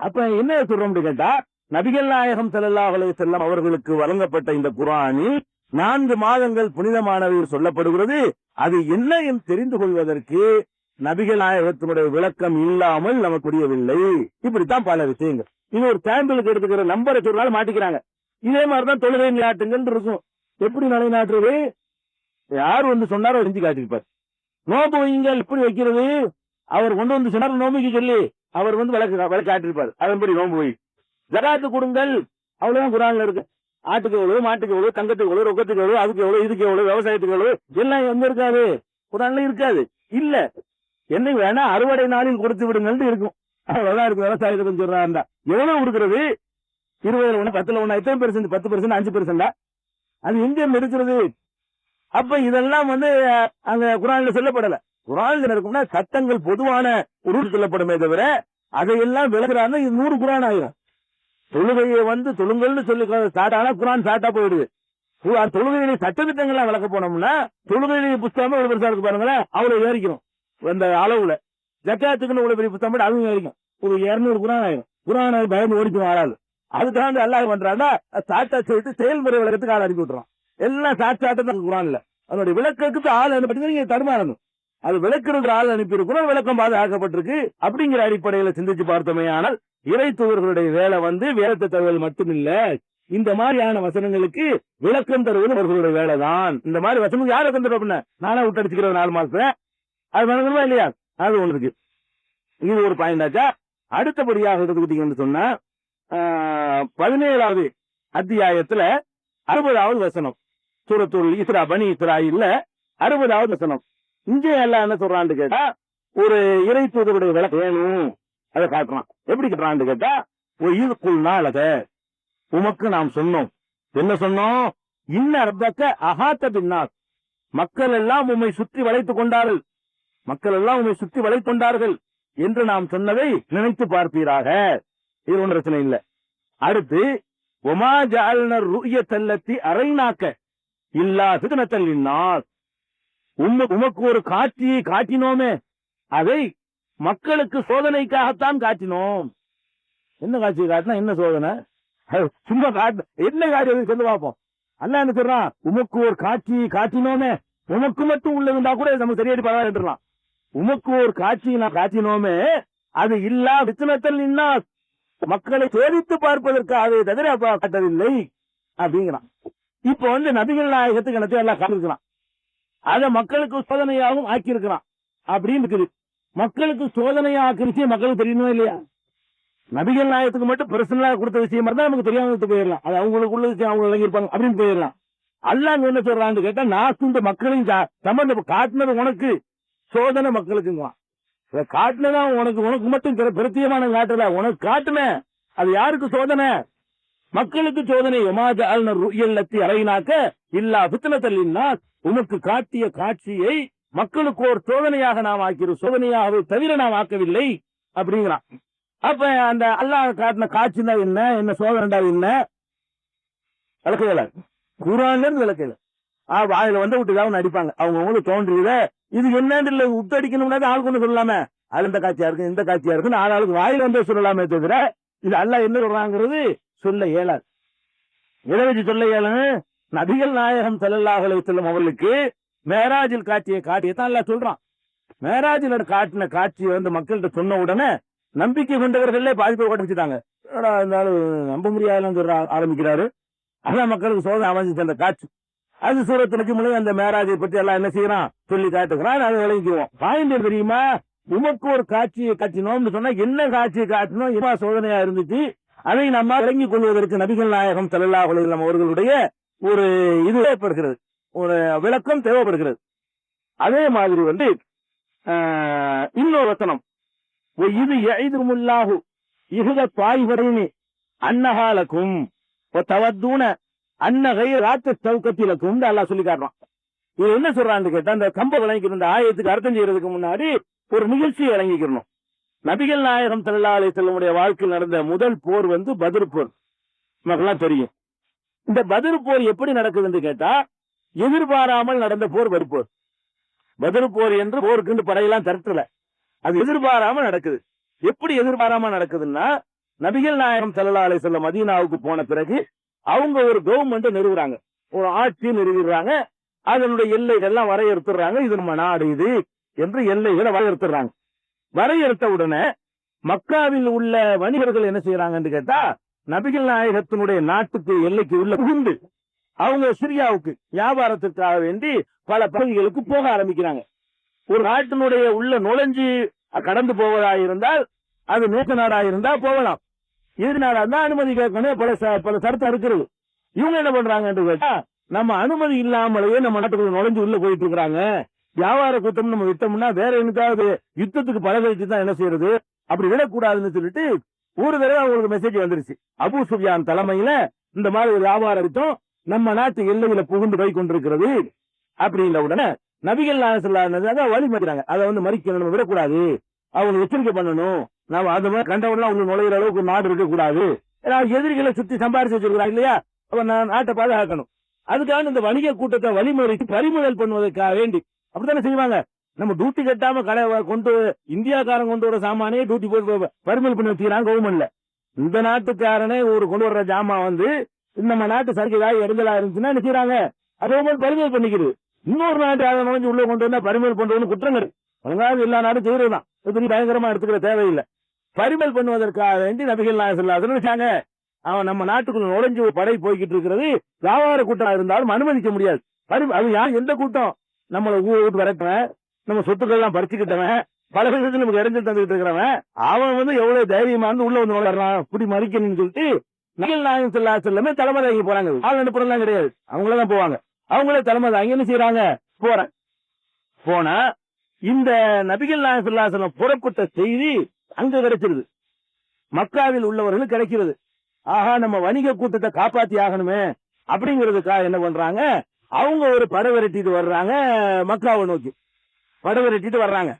அப்ப என்ன சொல்றோம் கேட்டா, நபிகள் நாயகம் ஸல்லல்லாஹு அலைஹி வஸல்லம் அவர்களுக்கு வழங்கப்பட்ட இந்த குர்ஆனில் 4 மாதங்கள் புனிதமானவை சொல்லப்படுகிறது. அது என்ன என்று தெரிந்து கொள்வதற்கு நபிகள் நாயகத்தினுடைய விளக்கம் இல்லாமல் நமக்கு புரியவில்லை. இப்படித்தான் பல விஷயங்கள். இது ஒரு சாம்பிளுக்கு எடுத்துக்கிற நம்பரை சொல்றாலும் மாட்டிக்கிறாங்க. இதே மாதிரிதான் தொழுகை நிலைநாட்டுங்கள் இருக்கும். எப்படி நிலைநாட்டுறது? யார் சொன்னாரோ செஞ்சு காட்டிருப்பார். நோம்பு வைங்கள் எப்படி வைக்கிறது? அவர் கொண்டு சொன்னார் நோம்பிக்கு சொல்லி அவர் விளக்கு காட்டிருப்பார், அதன்படி நோம்பு வை. ஜகாத்து கொடுங்கள், அவ்வளவுதான் குர்ஆன்ல இருக்கு. ஆட்டுக்கு எவ்வளவு, மாட்டுக்கு எவ்வளவு, தங்கத்துக்கு எவ்வளவு, ரொக்கத்துக்கு எவ்வளவு, அதுக்கு எவ்வளவு, இதுக்கு எவ்வளவு, விவசாயத்துக்கு எவ்வளவு, எல்லாம் எங்க இருக்காது? குர்ஆன்ல இருக்காது. இல்ல என்ன வேணா அறுவடை நாளில் கொடுத்து விடுங்கள் இருக்கும், அவ்வளவுதான் இருக்கு. விவசாயத்துக்கு சொல்றாருந்தா எவ்வளவு கொடுக்கிறது? 20ல் 1, 10ல் 1, எத்தனை பெர்சென்ட்? 10%, 5%. அது எங்க இருக்கிறது? அப்ப இதெல்லாம் அங்க குர்ஆன்ல சொல்லப்படல. குர்ஆன்ல இருக்கும்னா சட்டங்கள் பொதுவான உருள் சொல்லப்படுமே தவிர அதையெல்லாம் விளக்குறாங்க. இது 100 குர்ஆன் ஆயிரும். தொழுகையை தொழுங்கள்னு சொல்லி ஸ்டார்ட் ஆனா குர்ஆன் ஸ்டார்ட்டா போயிடுது. தொழுகையில சட்டத்திட்டங்கள்லாம் விளக்க போனோம்னா தொழுகையில புத்தகமே ஒரு பெருசா இருக்கு பாருங்களேன், அவ்வளவு ஏறிக்கிறோம் அந்த அளவுல. ஜக்காத்துக்குன்னு இவ்வளவு பெரிய புத்தகம் அதுவும் ஏறிக்கும். ஒரு 200 குர்ஆன் ஆயிரும். குர்ஆன் பயந்து ஓடிக்கும் ஆளாது. அதுக்காக அல்லாஹ் பண்றான்னா சாட்டா சொல்லிட்டு செயல்முறை விளக்கத்துக்கு ஆள் அனுப்பி விட்டுறான். எல்லாம் சாட்டாட்டம் குர்ஆன்ல. அதனுடைய விளக்கத்துக்கு ஆள் அனுப்பி நீங்க தடுமாறணும். அது விளக்குறது ஆள் அனுப்பி இருக்கிறோம், விளக்கம் பாதுகாக்கப்பட்டிருக்கு. அப்படிங்கிற அடிப்படையில சிந்திச்சு பார்த்தோமே ஆனால் இறை தூதர்களுடைய வேலை வேதத்தை தகவல் மட்டும் இல்ல, இந்த மாதிரியான வசனங்களுக்கு விளக்கம் தருவது அவர்களுடைய வேலைதான். இந்த மாதிரி வசனம் யார் விளக்கம் தருவா? நானா விட்டடிச்சுக்கிற 4 மாசத்துல அது வணங்குமா இல்லையா? அது ஒண்ணு இருக்கு. இது ஒரு பாயிண்ட் ஆச்சா. அடுத்தபடியாக எடுத்துக்கிட்டீங்கன்னு சொன்னா 17வது அத்தியாயத்துல 60வது வசனம், சூரத்துல் இஸ்ரா, பனி இஸ்ராயில்ல 60வது வசனம். இங்கே எல்லாம் என்ன சொல்றான்னு கேட்டா, ஒரு இறை தூதருடைய விளக்கம் வேணும், அதை காட்டுறான். எப்படி காட்டுறான்னு கேட்டா, இதுக்குள்ளாலத உமக்கு நாம் சொன்னோம். என்ன சொன்னோம்? இன்ன ரப்பக்க அஹாத்த பின்னாஸ், மக்கள் எல்லாம் உம்மை சுற்றி வளைத்துக் கொண்டார்கள், மக்கள் எல்லாம் உம்மை சுற்றி வளைத்துக் கொண்டார்கள் என்று நாம் சொன்னதை நினைத்து பார்ப்பீராக. இது ஒன்றும் பிரச்சனை இல்லை. அடுத்து ஒமா ஜஅல்னர் ருயத்தல்லத்தி அரைநாக்க இல்லா ஃபித்னத்தல் லின்னாஸ், உமக்கு ஒரு காட்சியை காட்டினோமே, அதை மக்களுக்கு சோதனைக்காகத்தான் காட்டினோம். என்ன காட்சியை காட்டினா என்ன சோதனை? சும்மா காட்டு என்ன காரியம் சொல்லி பார்ப்போம். அல்லாஹ் என்ன சொல்றான்? உமக்கு ஒரு காட்சியை காட்டினோமே, உமக்கு மட்டும் உள்ளதுண்டா கூட நம்ம சரியாடி பரவாயில்லாம். உமக்கு ஒரு காட்சியை நான் காட்டினோமே, அது இல்லா ஃபித்னத்தல் லின்னாஸ், மக்களை சோதித்து பார்ப்பதற்காக தவிர காட்டவில்லை. அப்படிங்கிறான். இப்ப நபிகள் நாயகத்துக்கு எனக்கு எல்லாம் காட்டிருக்கிறான். அத மக்களுக்கு சோதனையாகவும் ஆக்கியிருக்கிறான் அப்படின்னு இருக்குது. மக்களுக்கு சோதனையா ஆக்கிய விஷயம் மக்களுக்கு தெரியணுமா இல்லையா? நபிகள் நாயகத்துக்கு மட்டும் பர்சனலா கொடுத்த விஷயம் தான் நமக்கு தெரியாம போயிடலாம். அது அவங்களுக்குள்ள விஷயம் அவங்க விளங்கியிருப்பாங்க அப்படின்னு போயிடலாம். அல்லாஹ் என்ன சொல்றான்னு கேட்டா, நான் மக்களையும் சம்பந்தம் காட்டினது உனக்கு சோதனை மக்களுக்குங்களாம். காட்டினதா உனக்கு மட்டும் பிரத்தியமான காட்டல, உனக்கு காட்டுன அது யாருக்கு சோதனை? மக்களுக்கு சோதனை. அறையினாக்க இல்லா பித்தனத்தல்லின்னா, உனக்கு காட்டிய காட்சியை மக்களுக்கு ஒரு சோதனையாக நாம் ஆக்கிறோம், சோதனையாகவே தவிர நாம் ஆக்கவில்லை அப்படிங்கிறான். அப்ப அந்த அல்லாஹ் காட்டின காட்சினா என்ன சோதனைடா என்ன விளக்கையில குரான்ல இருந்து விளக்கையில வாயில விட்டுதான் அடிப்பாங்க. அவங்களுக்கு தோன்றியத இது என்னன்னு விட்டு அடிக்கணும்னா ஆள் கொண்டு சொல்லலாமே, அது இந்த காட்சியா இருக்கு இந்த காட்சியா இருக்குன்னு ஆளாளுக்கு வாயில சொல்லலாமே தவிர இது அல்லாஹ் என்ன சொல்றாங்கிறது சொல்ல இயலாது. எதை வச்சு சொல்ல இயலும்? நபிகள் நாயகம் ஸல்லல்லாஹு அலைஹி வஸல்லம் அவர்களுக்கு மேராஜில் காட்சியை காட்டியதான் அல்லாஹ் சொல்றான். மேராஜில் காட்டின காட்சியை மக்கள்கிட்ட சொன்ன உடனே நம்பிக்கை கொண்டவர்களே பாதிப்பை உடச்சுட்டாங்க. நம்ப முடியாதுன்னு சொல்ற ஆரம்பிக்கிறாரு. அதான் மக்களுக்கு சோதனை அமைஞ்சிச்சு அந்த காட்சி. அது சூரத்து நஜ்முல அந்த மேராஜை பற்றி எல்லாம் என்ன செய்யறான் சொல்லி காட்டுகிறான். அதை விளங்கிக்குவோம். பாயிண்ட் தெரியுமா? உமக்கு ஒரு காட்சியை காட்டினோம்னு சொன்னா என்ன காட்சியை காட்டணும், என்ன சோதனையா இருந்துச்சு, அதை நம்ம விளங்கிக் கொள்வதற்கு நபிகள் நாயகம் ஸல்லல்லாஹு அலைஹி வஸல்லம் அவர்களுடைய ஒரு இது தேவைப்படுகிறது, ஒரு விளக்கம் தேவைப்படுகிறது. அதே மாதிரி இன்னொரு வசனம், இது யஇதுமுல்லாஹு இஹ்த தாயிஃபரைனி அன்னஹாலக்கும் வதவதுன அன்ன கைராத் தௌகத்திலக்கும் அல்லாஹ் சொல்லி காட்டுறான். இது என்ன சொல்றான்னு கேட்டா, அந்த கம்ப விளங்கிக்கிற இந்த ஆயத்துக்கு அர்த்தம் செய்யறதுக்கு முன்னாடி ஒரு நிகழ்ச்சியை விளங்கிக்கணும். நபிகள் நாயகம் ஸல்லல்லாஹு அலைஹி வஸல்லம் வாழ்க்கையில் நடந்த முதல் போர் பத்ர் போர். நமக்கெல்லாம் தெரியும். இந்த பத்ர் போர் எப்படி நடக்குதுன்னு கேட்டா, எதிர்பாராமல் நடந்த போர் பத்ர் போர். பத்ர் போர் என்று போருக்கு படையெல்லாம் திரட்டல, அது எதிர்பாராமல் நடக்குது. எப்படி எதிர்பாராம நடக்குதுன்னா, நபிகள் நாயகம் ஸல்லல்லாஹு அலைஹி வஸல்லம் மதீனாவுக்கு போன பிறகு அவங்க ஒரு கவர்மெண்ட் நிறுவுறாங்க, ஒரு ஆட்சி நிறுவிடுறாங்க. அதனுடைய எல்லைகள் எல்லாம் வரையறுத்துறாங்க. இது நம்ம நாடு இது என்று எல்லைகளை வரையறுத்துறாங்க. வரையறுத்த உடனே மக்காவில் உள்ள வணிகர்கள் என்ன செய்யறாங்கன்னு கேட்டா, நபிகள் நாயகத்தினுடைய நாட்டுக்கு எல்லைக்கு உள்ள புகுந்து அவங்க சிரியாவுக்கு வியாபாரத்திற்காக வேண்டி பல பகுதிகளுக்கு போக ஆரம்பிக்கிறாங்க. ஒரு நாட்டினுடைய உள்ள நுழைஞ்சு கடந்து போவதாயிருந்தால் அது நேச நாடாயிருந்தா போகலாம், எதிர் நாடா இருந்தா அனுமதி கேட்கணும். பல சரத்தம் இருக்கிறது. இவங்க என்ன பண்றாங்கன்னு கேட்டா, நம்ம அனுமதி இல்லாமலேயே நம்ம நாட்டுக்குள்ள நுழைஞ்சு உள்ள போயிட்டு இருக்கிறாங்க. வியாபார கூட்டம் நம்ம விட்டோம்னா வேற என்னக்காவது யுத்தத்துக்கு பலகரிச்சு தான் என்ன செய்யறது, அப்படி விடக்கூடாதுன்னு சொல்லிட்டு ஒரு தடவை அவங்களுக்கு மெசேஜ் வந்துருச்சு. அபூ சுஃபியான் தலைமையில இந்த மாதிரி ஒரு வியாபார யுத்தம் நம்ம நாட்டு எல்லையில புகுந்து போய் கொண்டிருக்கிறது அப்படின்ற உடனே நபிகள் நாயகம் ஸல்லல்லாஹு அலைஹி வஸல்லம் வழி மறிக்கிறாங்க. அதை மறிக்கணும், விடக்கூடாது, அவங்க எச்சரிக்கை பண்ணணும். நாம அது மாதிரி கண்டவெல்லாம் அவங்க நுழையிற அளவுக்கு நாடு இருக்கக்கூடாது. எதிரிகளை சுத்தி சம்பாரிச்சு வச்சிருக்கிறாங்க இல்லையா, அவன் நாட்டை பாதுகாக்கணும். அதுக்காக இந்த வணிக கூட்டத்தை வழிமுறைக்கு பறிமுதல் பண்ணுவதற்காக வேண்டி அப்படித்தானே செய்வாங்க. நம்ம டியூட்டி கட்டாம கடை கொண்டு இந்தியாக்காரன் கொண்டு வர சாமானே டியூட்டி போட்டு பறிமுதல் பண்ணி வச்சுக்கிறாங்க கவர்மெண்ட்ல. இந்த நாட்டுக்காரனே ஒரு கொண்டு வர்ற ஜாமா நம்ம நாட்டு சரக்கு ஏதாவது இடங்களா இருந்துச்சுன்னா என்ன செய்யறாங்க, அதை பறிமுதல் பண்ணிக்கிறது. இன்னொரு நாட்டு அதை நுழைஞ்சு உள்ள கொண்டு வந்தா பறிமுதல் பண்றதுன்னு குற்றங்கள். ஒழுங்காக எல்லா நாடும் செய்யறதுதான், இது பயங்கரமா எடுத்துக்கிற தேவையில்லை. பறிமுதல் பண்ணுவதற்காக வேண்டி நபிகள் நாயகம் ஸல்லல்லாஹு அலைஹி வஸல்லம் நினைச்சாங்க, அவன் நம்ம நாட்டுக்குள்ள நுழைஞ்சு ஒரு படை போய்கிட்டு இருக்கிறது, வியாபார கூட்டம் இருந்தாலும் அனுமதிக்க முடியாது. அது யார் எந்த கூட்டம், நம்மளை ஊர் விட்டு வரட்டவன், நம்ம சொத்துக்கள் எல்லாம் பறிச்சுக்கிட்டவன், பல விதத்துல நமக்கு இடைஞ்சல் தந்துட்டு இருக்கிறவன், அவன் எவ்வளவு தைரியமா உள்ள நுழைறான், இப்படி மறிக்கணும்னு சொல்லிட்டு நபிகள் நாயகம் ஸல்லல்லாஹு அலைஹி வஸல்லம் தலைமை தாங்கி போறாங்க. ஆள் அனுப்புறதுலாம் கிடையாது, அவங்களதான் போவாங்க. அவங்களே தலைமை தாங்கி என்ன செய்யறாங்க, போனா இந்த நபிகள் நாயகம் ஸல்லல்லாஹு அலைஹி வஸல்லம் புறப்பட்ட செய்தி அங்க கிடைச்சிருது, மக்காவில் உள்ளவர்களுக்கு கிடைக்கிறது. ஆஹா, நம்ம வணிக கூட்டத்தை காப்பாத்தி ஆகணுமே அப்படிங்கிறதுக்காக என்ன பண்றாங்க, அவங்க ஒரு படை விரட்டிட்டு வர்றாங்க, மக்காவை நோக்கி படை விரட்டிட்டு வர்றாங்க.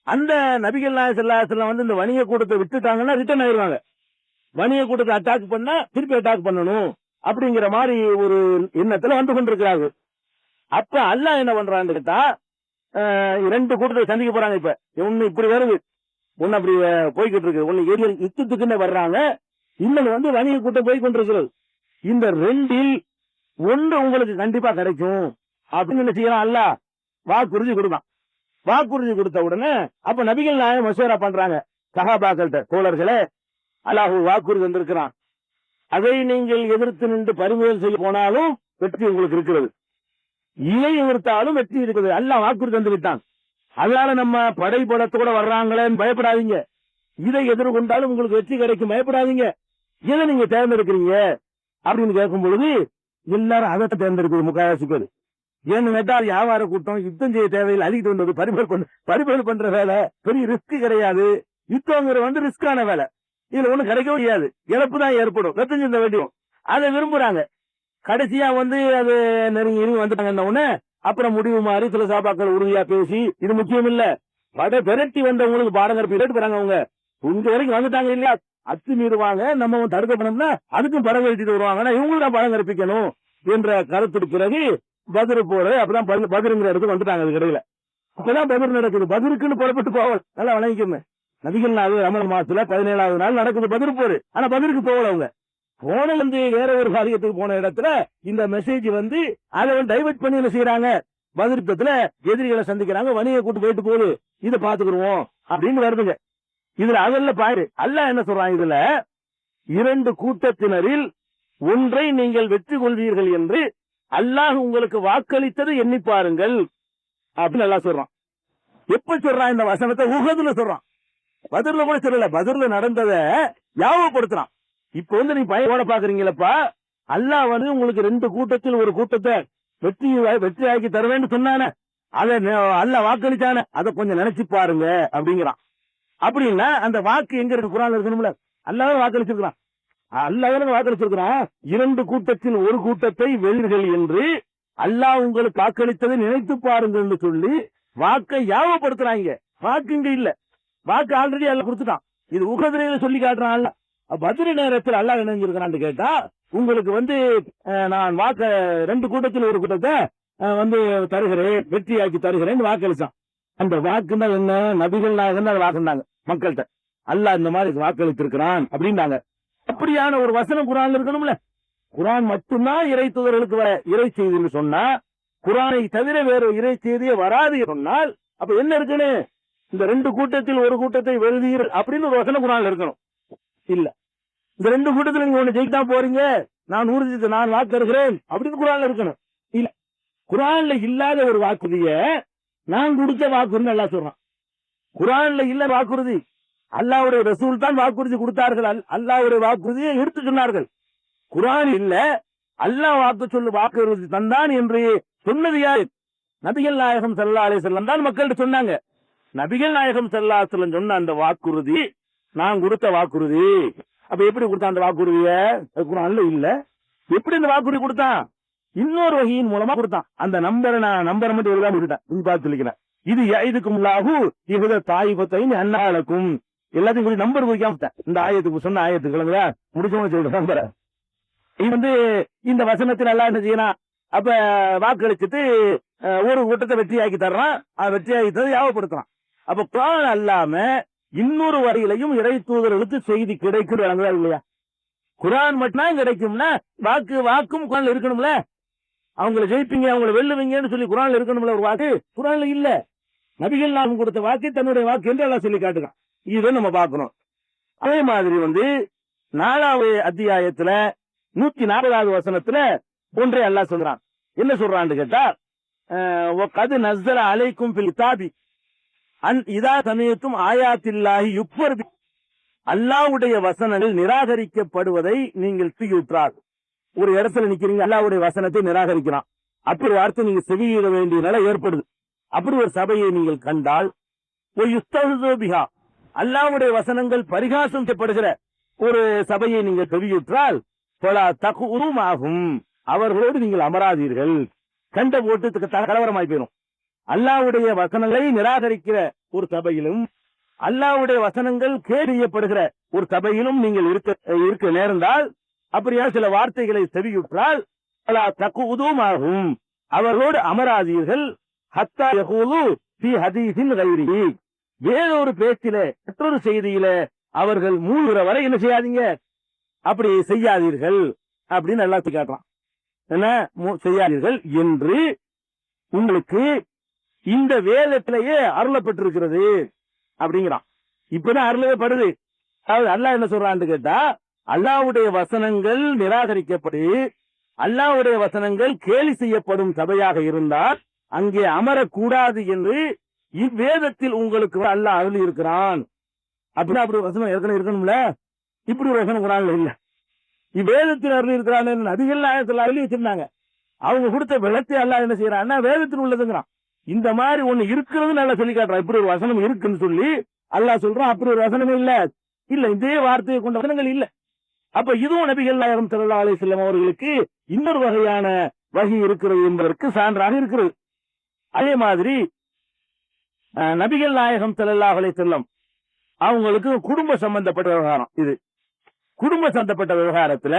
அந்த நபிகள் நாயகம் ஸல்லல்லாஹு அலைஹி வஸல்லம் இந்த வணிக கூட்டத்தை விட்டுட்டாங்கன்னா ரிட்டர்ன் ஆயிடுவாங்க. வணிக கூட்டத்தை அட்டாக் பண்ணா திருப்பி அட்டாக் பண்ணணும் அப்படிங்கிற மாதிரி ஒரு எண்ணத்துல கொண்டிருக்கிறார்கள். அப்ப அல்லாஹ் என்ன பண்றான்னு கேட்டா, ரெண்டு கூட்டத்தை சந்திக்க போறாங்க. இப்ப ஒண்ணு இப்படி வருது, ஒண்ணு அப்படி போய்கிட்டு இருக்கு, ஒண்ணு யுத்தத்துக்குன்னு வர்றாங்க, இன்னொன்னு வணிக கூட்டம் போய் கொண்டிருக்கிறது. இந்த ரெண்டில் ஒன்று உங்களுக்கு கண்டிப்பா கிடைக்கும் அப்படின்னு என்ன செய்யலாம், அல்லாஹ் வாக்குறுதி கொடுத்தான். வாக்குறுதி கொடுத்த உடனே அப்ப நபிகள் நாயகம் மசூரா பண்றாங்க சஹாபாக்கள்கிட்ட, தோழர்களே, அல்லாஹ் வாக்குறுதி வந்திருக்கிறான், அதை நீங்கள் எதிர்த்து நின்று பறிமுதல் செய்ய போனாலும் வெற்றி உங்களுக்கு இருக்கிறது. இதை எதிர்த்தாலும் வெற்றி இருக்குது. அல்லாஹ் வாக்குறுதி தந்து விட்டான். அதனால நம்ம படைபலத்தோட வர்றாங்களேன்னு பயப்படாதீங்க. இதை எதிர்கொண்டாலும் உங்களுக்கு வெற்றி கிடைக்கும், பயப்படாதீங்க. எதை நீங்க தேர்ந்தெடுக்கிறீங்க அப்படின்னு கேட்கும் பொழுது எல்லாரும் அதை தேர்ந்தெடுக்கிறது முக்காவாசி பேர். ஏன்னு கேட்டா வியாபார கூட்டம், யுத்தம் செய்ய தேவையில்லை, அழிக்கிட்டு வந்தது பறிமுதல் பண்ற வேலை பெரிய ரிஸ்க் கிடையாது. யுத்தங்கிற ரிஸ்கான வேலை. இதுல ஒண்ணும் கிடைக்க முடியாது, இழப்பு தான் ஏற்படும், ரத்தம் சிந்த வேண்டியும். அதை விரும்புறாங்க. கடைசியா அது நெருங்கி வந்துட்டாங்க. அப்புறம் முடிவு மாறி சில சாபாக்கள் உறுதியா பேசி இது முக்கியம் இல்ல, படை விரட்டி வந்தவங்களுக்கு பாடம் கற்பிட்டு போறாங்க. அவங்க உங்க வரைக்கும் வந்துட்டாங்க இல்லையா, அத்துமீறுவாங்க, நம்ம தடுக்க பண்ணோம்னா அதுக்கும் படம் கட்டிட்டு வருவாங்கன்னா இவங்களுக்கு தான் படம் கற்பிக்கணும் என்ற கருத்துக்கு பிறகு பத்ர் போற அப்பதான் பத்ருங்கிற இடத்துக்கு வந்துட்டாங்க. அது கடையில அப்பதான் பத்ர் நடக்குது. பத்ருக்குன்னு புறப்பட்டு போவல் நல்லா வணங்கிக்கணும். நபிகள் நாள் ரமலான் மாசத்துல 17வது நாள் நடக்குது பத்ர் போரு. ஆனா பத்ருக்கு போகல. அவங்க போன வேற ஒரு காரியத்துக்கு போன இடத்துல இந்த மெசேஜ் அதை டைவர்ட் பண்ணி என்ன செய்யறாங்க, பத்ர் யுத்தத்துல எதிரிகளை சந்திக்கிறாங்க, வணிக கூட்டு போயிட்டு போகுது, இதை பாத்துக்கிடுவோம் அப்படின்னு வருதுங்க. இதுல அதல்ல பாரு அல்லாஹ் என்ன சொல்றான், இதுல 2 கூட்டத்தினரில் ஒன்றை நீங்கள் வெற்றி கொள்வீர்கள் என்று அல்லாஹ் உங்களுக்கு வாக்களித்தது எண்ணி பாருங்கள் அப்படின்னு அல்லாஹ் சொல்றான். எப்ப சொல்றான் இந்த வசனத்தை? உஹதுல சொல்றான், பத்ர்ல கூட சொல்லல. பத்ர்ல நடந்ததை ஞாபகப்படுத்துறான். இப்ப நீ பயப்பட பாக்குறீங்களப்பா, அல்லாஹ் உங்களுக்கு 2 கூட்டத்தில் ஒரு கூட்டத்தை வெற்றி ஆக்கி தருவேன்னு சொன்னானே, அதை அல்லாஹ் வாக்களிச்சானே, அதை கொஞ்சம் நினைச்சு பாருங்க அப்படிங்கிறான். அப்படின்னா அந்த வாக்கு எங்க இருக்கு? குர்ஆன்ல இருக்கணும்ல. அல்லாஹ் வாக்களிச்சிருக்கான். அல்லாஹ் வாக்களிச்சிருக்கான் 2 கூட்டத்தில் ஒரு கூட்டத்தை வெல்வீர்கள் என்று அல்லாஹ் உங்களுக்கு வாக்களித்ததை நினைத்து பாருங்க என்று சொல்லி வாக்கை ஞாபகப்படுத்துறாங்க. வாக்கு இங்க இல்ல, வாக்கு ஆல்ரெடி அல்லாஹ் கொடுத்துட்டான். இது உஹதுல சொல்லி காட்டுறான் அல்லாஹ். பத்ர் நேரத்தில் அல்லாஹ் இணைஞ்சிருக்கிறான்னு கேட்டா உங்களுக்கு நான் வாக்க 2 கூட்டத்தில் ஒரு கூட்டத்தை தருகிறேன், வெற்றியாக்கி தருகிறேன் வாக்களிச்சான். அந்த வாக்குன்னா என்ன? நபிகள் நாயகன் அதை வாக்குனாங்க மக்கள்கிட்ட. அல்லாஹ் இந்த மாதிரி வாக்களித்திருக்கிறான் அப்படின்னாங்க. அப்படியான ஒரு வசனம் குர்ஆன்ல இருக்கணும்ல. குர்ஆன் மட்டும்தான் இறை தூதர்களுக்கு இறை செய்தின்னு சொன்னா, குர்ஆனை தவிர வேற இறை செய்தியே வராது சொன்னால் அப்ப என்ன இருக்குன்னு? இந்த 2 கூட்டத்தில் ஒரு கூட்டத்தை வெல்வீர் அப்படின்னு ஒரு வசனம் குர்ஆன்ல இருக்கணும். இல்ல, இந்த 2 கூட்டத்தில் நீங்க ஒண்ணு ஜெயித்தா போறீங்க, நான் வாக்கு தருகிறேன் அப்படின்னு குர்ஆன்ல இருக்கணும். இல்ல, குர்ஆன்ல இல்லாத ஒரு வாக்குறுதிய நான் கொடுத்த வாக்குறுதி அல்லாஹ் சொல்றான். குர்ஆன்ல இல்ல வாக்குறுதி. அல்லாஹ்வுடைய ரசூல் தான் வாக்குறுதி கொடுத்தார்கள். அல்லாஹ்வுடைய வாக்குறுதியை எடுத்து சொன்னார்கள். குர்ஆன் இல்ல, அல்லாஹ் வாக்குறுதி தந்தான் என்று சொன்னது யாரு? நபிகள் நாயகம் ஸல்லல்லாஹு அலைஹி வஸல்லம் தான் மக்கள்கிட்ட சொன்னாங்க. நபிகள் நாயகம் ஸல்லல்லாஹு அலைஹி வஸல்லம் சொன்ன அந்த வாக்குறுதி நான் கொடுத்த வாக்குறுதி. அப்ப எப்படி கொடுத்தான் அந்த வாக்குறுதிய? குர்ஆன்ல இல்ல. எப்படி இந்த வாக்குறுதி கொடுத்தான்? இன்னொரு வகையின் மூலமா கொடுத்தான். அந்த நம்பரை மட்டும் எழுதாம விட்டுட்டேன். பார்த்து சொல்லிக்கிறேன். இது இதுக்கும் இகுத தாயிபத்தையும் அன்னாலக்கும் எல்லாத்தையும் குறித்து நம்பர் குறிக்காம இந்த ஆயத்துக்கு சொன்ன ஆயத்துக்களுங்க முடிச்சவங்க சொல்ற நம்பரை. இது இந்த வசனத்தில் எல்லாம் என்ன செய்யணும்? அப்ப வாக்களிச்சுட்டு ஒரு கூட்டத்தை வெற்றியாக்கி தர்றான். வெற்றியாக்கி தர ஞாபகப்படுத்துறான். அப்ப குர்ஆன் அல்லாம இன்னொரு வரையிலையும் இறை தூதர்களுக்கு செய்தி கிடைக்கும் இல்லையா? குர்ஆன் மட்டும்தான் கிடைக்கும்னா வாக்கும் குர்ஆன்ல இருக்கணும்ல. அவங்களை ஜெயிப்பீங்க, அவங்களை வெல்லுவீங்கன்னு சொல்லி குர்ஆன்ல இருக்கணும்ல ஒரு வாக்கு. குர்ஆன்ல இல்ல. நபிகள் நாயகம் கொடுத்த வாக்கு தன்னுடைய வாக்கு என்று எல்லாம் சொல்லி காட்டுறான். இதை நம்ம பார்க்கணும். அதே மாதிரி 4வது அத்தியாயத்துல 140வது வசனத்துல ஒன்றை அல்லாஹ் சொல்றான். என்ன சொல்றான்னு கேட்டா, கது நஸ்ஸல அலைக்கும் ஃபில் கிதாபி அன் இதா சமயத்தும் ஆயாத்தில்லாஹி யுக்ஃபர் பி. அல்லாஹ்வுடைய வசனங்கள் நிராகரிக்கப்படுவதை நீங்கள் தூக்கிவிட்டார். ஒரு இடத்துல நிக்கிறீங்க, அல்லாஹ்வுடைய வசனத்தை நிராகரிக்கிறான். அப்படி வார்த்தை நீங்க செவியிட வேண்டிய நிலை ஏற்படுது. அப்படி ஒரு சபையை நீங்கள் கண்டால், அல்லாஹ்வுடைய வசனங்கள் பரிகாசம் செய்யப்படுகிற ஒரு சபையை நீங்கள் செவியுற்றால் ஆகும், அவர்களோடு நீங்கள் அமராதீர்கள். கண்ட போட்டு கலவரமாய் போயிடும். அல்லாஹ்வுடைய வசனங்களை நிராகரிக்கிற ஒரு சபையிலும் அல்லாஹ்வுடைய வசனங்கள் கேட்கப்படுகிற ஒரு சபையிலும் நீங்கள் இருக்க நேர்ந்தால், அப்படியா சில வார்த்தைகளை செவியுற்றால் ஆகும், அவர்களோடு அமராதீர்கள். ஹத்தா யகூலு ஃபீ ஹதீஸின் கைரிஹி, வேறொரு பேச்சில மற்றொரு செய்தியில அவர்கள் மூழ்கிற வரை என்ன செய்யாதீங்க, அப்படி செய்யாதீர்கள் அப்படின்னு எல்லாத்தையும் காட்டுறான். என்ன செய்யாதீர்கள் என்று உங்களுக்கு இந்த வேதத்திலேயே அருளப்பட்டிருக்கிறது அப்படிங்கிறான். இப்பதான் அருளவே படுது. அல்லாஹ் என்ன சொல்றான்னு கேட்டா, அல்லாஹ்வுடைய வசனங்கள் நிராகரிக்கப்பட்டு அல்லாஹ்வுடைய வசனங்கள் கேலி செய்யப்படும் சபையாக இருந்தால் அங்கே அமரக்கூடாது என்று இவ்வேதத்தில் உங்களுக்கு அல்லாஹ் அருளி இருக்கிறான். அப்படின்னா அப்படி ஒரு வசனம் ஏற்கனவே இருக்கணும்ல. இப்படி ஒரு வசனம் குர்ஆன்ல இல்ல. இவ்வேதத்தில் அருளி இருக்கிறான் நபிகள் நாயகத்தில் அருளி வச்சிருந்தாங்க. அவங்க கொடுத்த விளக்கத்தை அல்லாஹ் என்ன செய்யறான்னா வேதத்தில் உள்ளதுங்கிறான். இந்த மாதிரி ஒண்ணு இருக்கிறது நல்லா சொல்லி காட்டுறான். இப்படி ஒரு வசனம் இருக்குன்னு சொல்லி அல்லாஹ் சொல்றான். அப்படி ஒரு வசனமே இல்ல. இதே வார்த்தையை கொண்ட வசனங்கள் இல்ல. அப்ப இதுவும் நபிகள் நாயகம் ஸல்லல்லாஹு அலைஹி வஸல்லம் அவர்களுக்கு இன்னொரு வகையான வஹி இருக்கிறது என்பதற்கு சான்றாக இருக்கிறது. அதே மாதிரி நபிகள் நாயகம் ஸல்லல்லாஹு அலைஹி வஸல்லம் அவங்களுக்கு குடும்ப சம்பந்தப்பட்ட விவகாரம் இது. குடும்ப சம்பந்தப்பட்ட விவகாரத்துல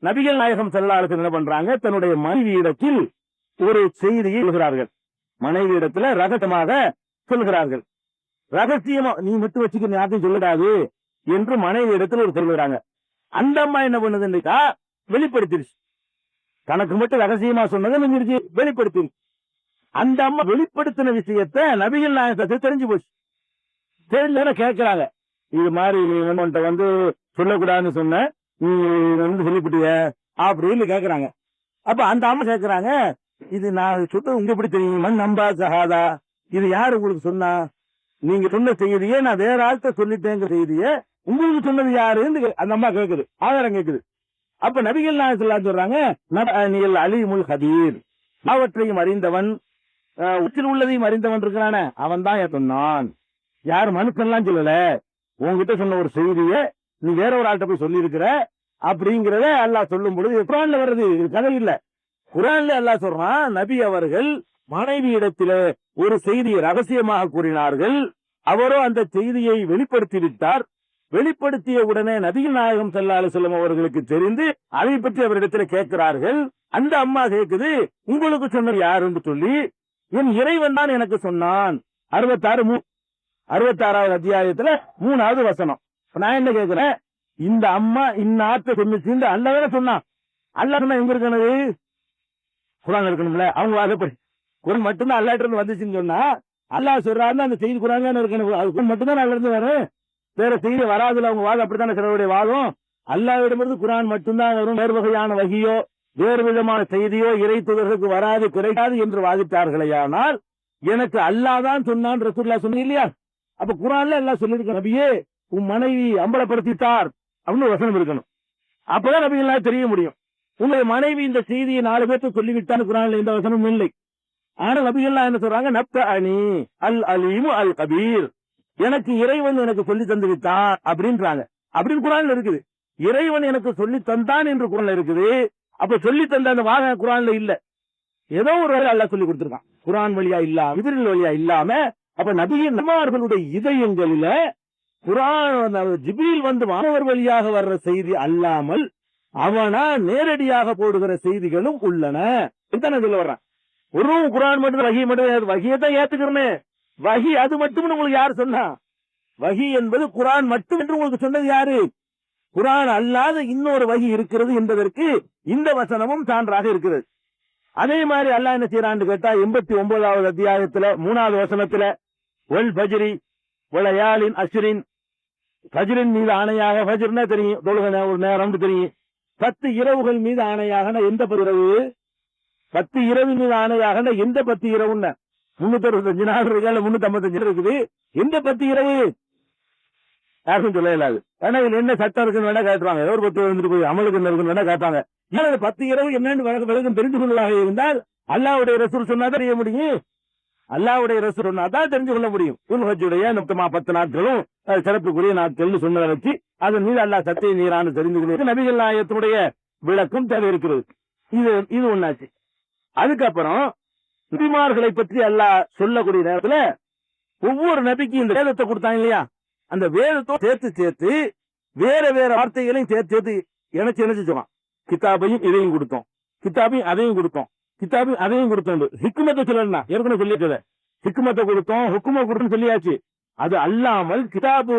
நபிகள் நாயகம் ஸல்லல்லாஹு அலைஹி வஸல்லம் என்ன பண்றாங்க, தன்னுடைய மனைவியிடத்தில் ஒரு செய்தியை சொல்கிறார்கள். மனைவியிடத்துல ரகசியமாக சொல்கிறார்கள். ரகசியமா நீ மட்டும் வச்சுக்க, யார்ட்டையும் சொல்லக்கூடாது என்று மனைவியிடத்தில் ஒரு சொல்லுறாங்க. அந்த அம்மா என்ன பண்ணுதுன்னா வெளிப்படுத்திருச்சு. தனக்கு மட்டும் ரகசியமா சொன்னதை நினைச்சு வெளிப்படுத்திருச்சு. அந்த அம்மா வெளிப்படுத்தின விஷயத்தை நபிகள் நாயகத்தை தெரிஞ்சு போச்சு. தெரிஞ்ச கேட்கிறாங்க, இது மாதிரி நீ வந்து சொல்லக்கூடாதுன்னு சொன்ன, நீ வந்து சொல்லிவிட்டிய அப்படின்னு கேட்கிறாங்க. அப்ப அந்த அம்மா கேட்கிறாங்க, இது நான் சொல்றது உங்க எப்படி தெரியும்? மண் நம்பா சஹாதா, இது யாரு உங்களுக்கு சொன்னா? நீங்க சொன்ன செய்தியே நான் வேற ஆள்கிட்ட சொல்லிட்டேங்க செய்தியே உங்களுக்கு சொன்னது யாருன்னு அந்த அம்மா கேட்குது. ஆதாரம் கேட்குது. அப்ப நபிகள் நாயகம் சொல்றாங்க, அலிமுல் ஹதீர், அவற்றையும் அறிந்தவன், உச்சில் உள்ளதையும் அறிந்தவன் இருக்கிறானே அவன் தான் சொன்னான். யார் மனுஷன்லாம் சொல்லல, உங்ககிட்ட சொன்ன ஒரு செய்திய நீ வேற ஒரு ஆள்கிட்ட போய் சொல்லி இருக்கிற அப்படிங்கிறத அல்லாஹ் சொல்லும் பொழுது குர்ஆன்ல வருது, இது கதை இல்ல. குர்ஆன்ல அல்லாஹ் சொல்றான், நபி அவர்கள் மனைவியிடத்தில ஒரு செய்தியை ரகசியமாக கூறினார்கள். அவரோ அந்த செய்தியை வெளிப்படுத்தி விட்டார். வெளிப்படுத்திய உடனே நபிகள் நாயகம் ஸல்லல்லாஹு அலைஹி வஸல்லம் அவர்களுக்கு தெரிந்து அதை பற்றி அவரிடத்தில் கேட்கிறார்கள். அந்த அம்மா கேட்குது, உங்களுக்கு சொன்னது யாருன்னு சொல்லி, என் இறைவன் தான் எனக்கு சொன்னான். 66வது அத்தியாயத்துல 3வது வசனம். நான் என்ன கேட்கிறேன், இந்த அம்மா இன்னாத்த சொன்னிச்சு அல்ல வேற சொன்னான். அல்ல சொன்னா எங்க இருக்கணுது? குர்ஆன் இருக்கணும்ல. அவங்க வாதப்படி குர்ஆன் மட்டும்தான் அல்லாஹ்ட்ட இருந்து வந்துச்சுன்னு சொன்னா, அல்லாஹ் சொல்றாருன்னா அந்த செய்தி குர்ஆன்ல இருக்கணும். அது மட்டும்தான் அல்ல இருந்து வரும், வேற செய்தி வராதுல. அவங்க வாதம் அப்படித்தானே சிலருடைய வாதம். அல்லாஹ்விடமிருந்து குர்ஆன் மட்டும்தான் வரும், வேறு வகையான வகியோ வேறு விதமான செய்தியோ இறை தூதர்களுக்கு வராது, கிடைக்காது என்று வாதிட்டார்களேயானால், எனக்கு அல்லாஹ் தான் சொன்னான் ரசூலுல்லாஹ் சொன்னீங்க இல்லையா? அப்ப குர்ஆன்ல அல்லாஹ் சொல்லியிருக்க, நபியே உன் மனைவி அம்பலப்படுத்திட்டார் அப்படின்னு வசனம் இருக்கணும். அப்பதான் நபிகளால் தெரிய முடியும். உங்களுடைய மனைவி இந்த செய்தியை 4 பேருக்கு சொல்லிவிட்டான்னு குர்ஆன்ல இந்த வசனம் இல்லை. ஆனா நபிகள்லாம் என்ன சொல்றாங்க, நப்தஅனி அல் அலீமு அல் கபீர், எனக்கு இறைவன் எனக்கு சொல்லி தந்து விட்டான் அப்படின்றாங்க. அப்படின்னு குர்ஆன்ல இருக்குது. இறைவன் எனக்கு சொல்லி தந்தான் என்று குர்ஆன்ல இருக்குது. அப்ப சொல்லி தந்த அந்த வாக குர்ஆன்ல இல்ல. ஏதோ ஒரு வேலை அல்லாஹ் சொல்லி கொடுத்திருக்கான் குர்ஆன் வழியா இல்லாம, இதில் வழியா இல்லாம. அப்ப நபிகளுடைய இதயங்களில குர்ஆன் ஜிப்ரீல் வந்து மாணவர் வழியாக வர்ற செய்தி அல்லாமல் அவனா நேரடியாக போடுகிற செய்திகளும் உள்ளன. இதுதான் சொல்ல வர்றான். ஒரு குர்ஆன் மட்டும் வஹி மட்டும், வஹியை தான் ஏத்துக்கிறேன்னு. வஹி அது மட்டும் உங்களுக்கு யாரு சொன்னா? வஹி என்பது குர்ஆன் மட்டும் என்று உங்களுக்கு சொன்னது யாரு? குர்ஆன் அல்லாத இன்னொரு வஹி இருக்கிறது என்பதற்கு இந்த வசனமும் சான்றாக இருக்கிறது. அதே மாதிரி அல்லாஹ் என்ன செய்யறான்னு கேட்டா 89வது அத்தியாயத்துல 3வது வசனத்துல, வல் ஃபஜ்ரி வலயாலின் அஷ்ரின், ஃபஜ்ரின் மீது ஆணையாக, ஃபஜ்ர்னா தெரியும் தொழுகை ஒரு நேரம் தெரியும். 10 இரவுகள் மீது ஆணையாக, எந்த 10 இரவு? 10 இரவு மீது ஆணையாக எந்த 10 இரவுன்னு 365 நாள் இருக்கு, 355 இருக்குது. எந்த 10 இரவு யாருக்கும் சொல்ல இயலாது. ஆனா இதுல என்ன சட்டம் இருக்குன்னு வேணா கேட்டுவாங்க. ஏதோ ஒரு 10 வந்துட்டு போய் அமலுக்கு என்ன இருக்குன்னு வேணா கேட்டாங்க. 10 இரவு என்னன்னு விளக்கம் தெரிந்து கொள்ளலாக இருந்தால் அல்லாஹ்வுடைய ரசூல் சொன்னா தெரிய முடியும். அல்லாஹ்வுடைய ரசூல் சொன்னாதான் தெரிஞ்சு கொள்ள முடியும். உல்ஹஜ்ஜுடைய 10 நாட்களும் சிறப்புக்குரிய நாட்கள் சொன்னதை வச்சு அதன் மீது அல்லாஹ் சத்திய நீரான்னு தெரிந்து கொள்ள நபிகள் நாயகத்தினுடைய விளக்கம் தேவை இருக்கிறது. இது ஒண்ணாச்சு. அதுக்கப்புறம் நபிமார்களை பற்றி அல்லாஹ் சொல்லக்கூடிய நேரத்துல ஒவ்வொரு நபிக்கு இந்த வேதத்தை கொடுத்தாங்க இல்லையா, அந்த வேதத்தோடு சேர்த்து வேற வேற வார்த்தைகளையும் சேர்த்து இணைச்சு சொன்னான். கிதாபையும் இதையும் கொடுத்தோம், கிதாபையும் அதையும் கொடுத்தோம், கிதாபையும் அதையும் கொடுத்தோம். ஹிக்குமத்தை சொல்லலாம், ஏற்கனவே சொல்லிட்டு ஹிக்குமத்தை கொடுத்தோம், ஹுக்கும கொடுத்தோம் சொல்லியாச்சு. அது அல்லாமல் கிதாபு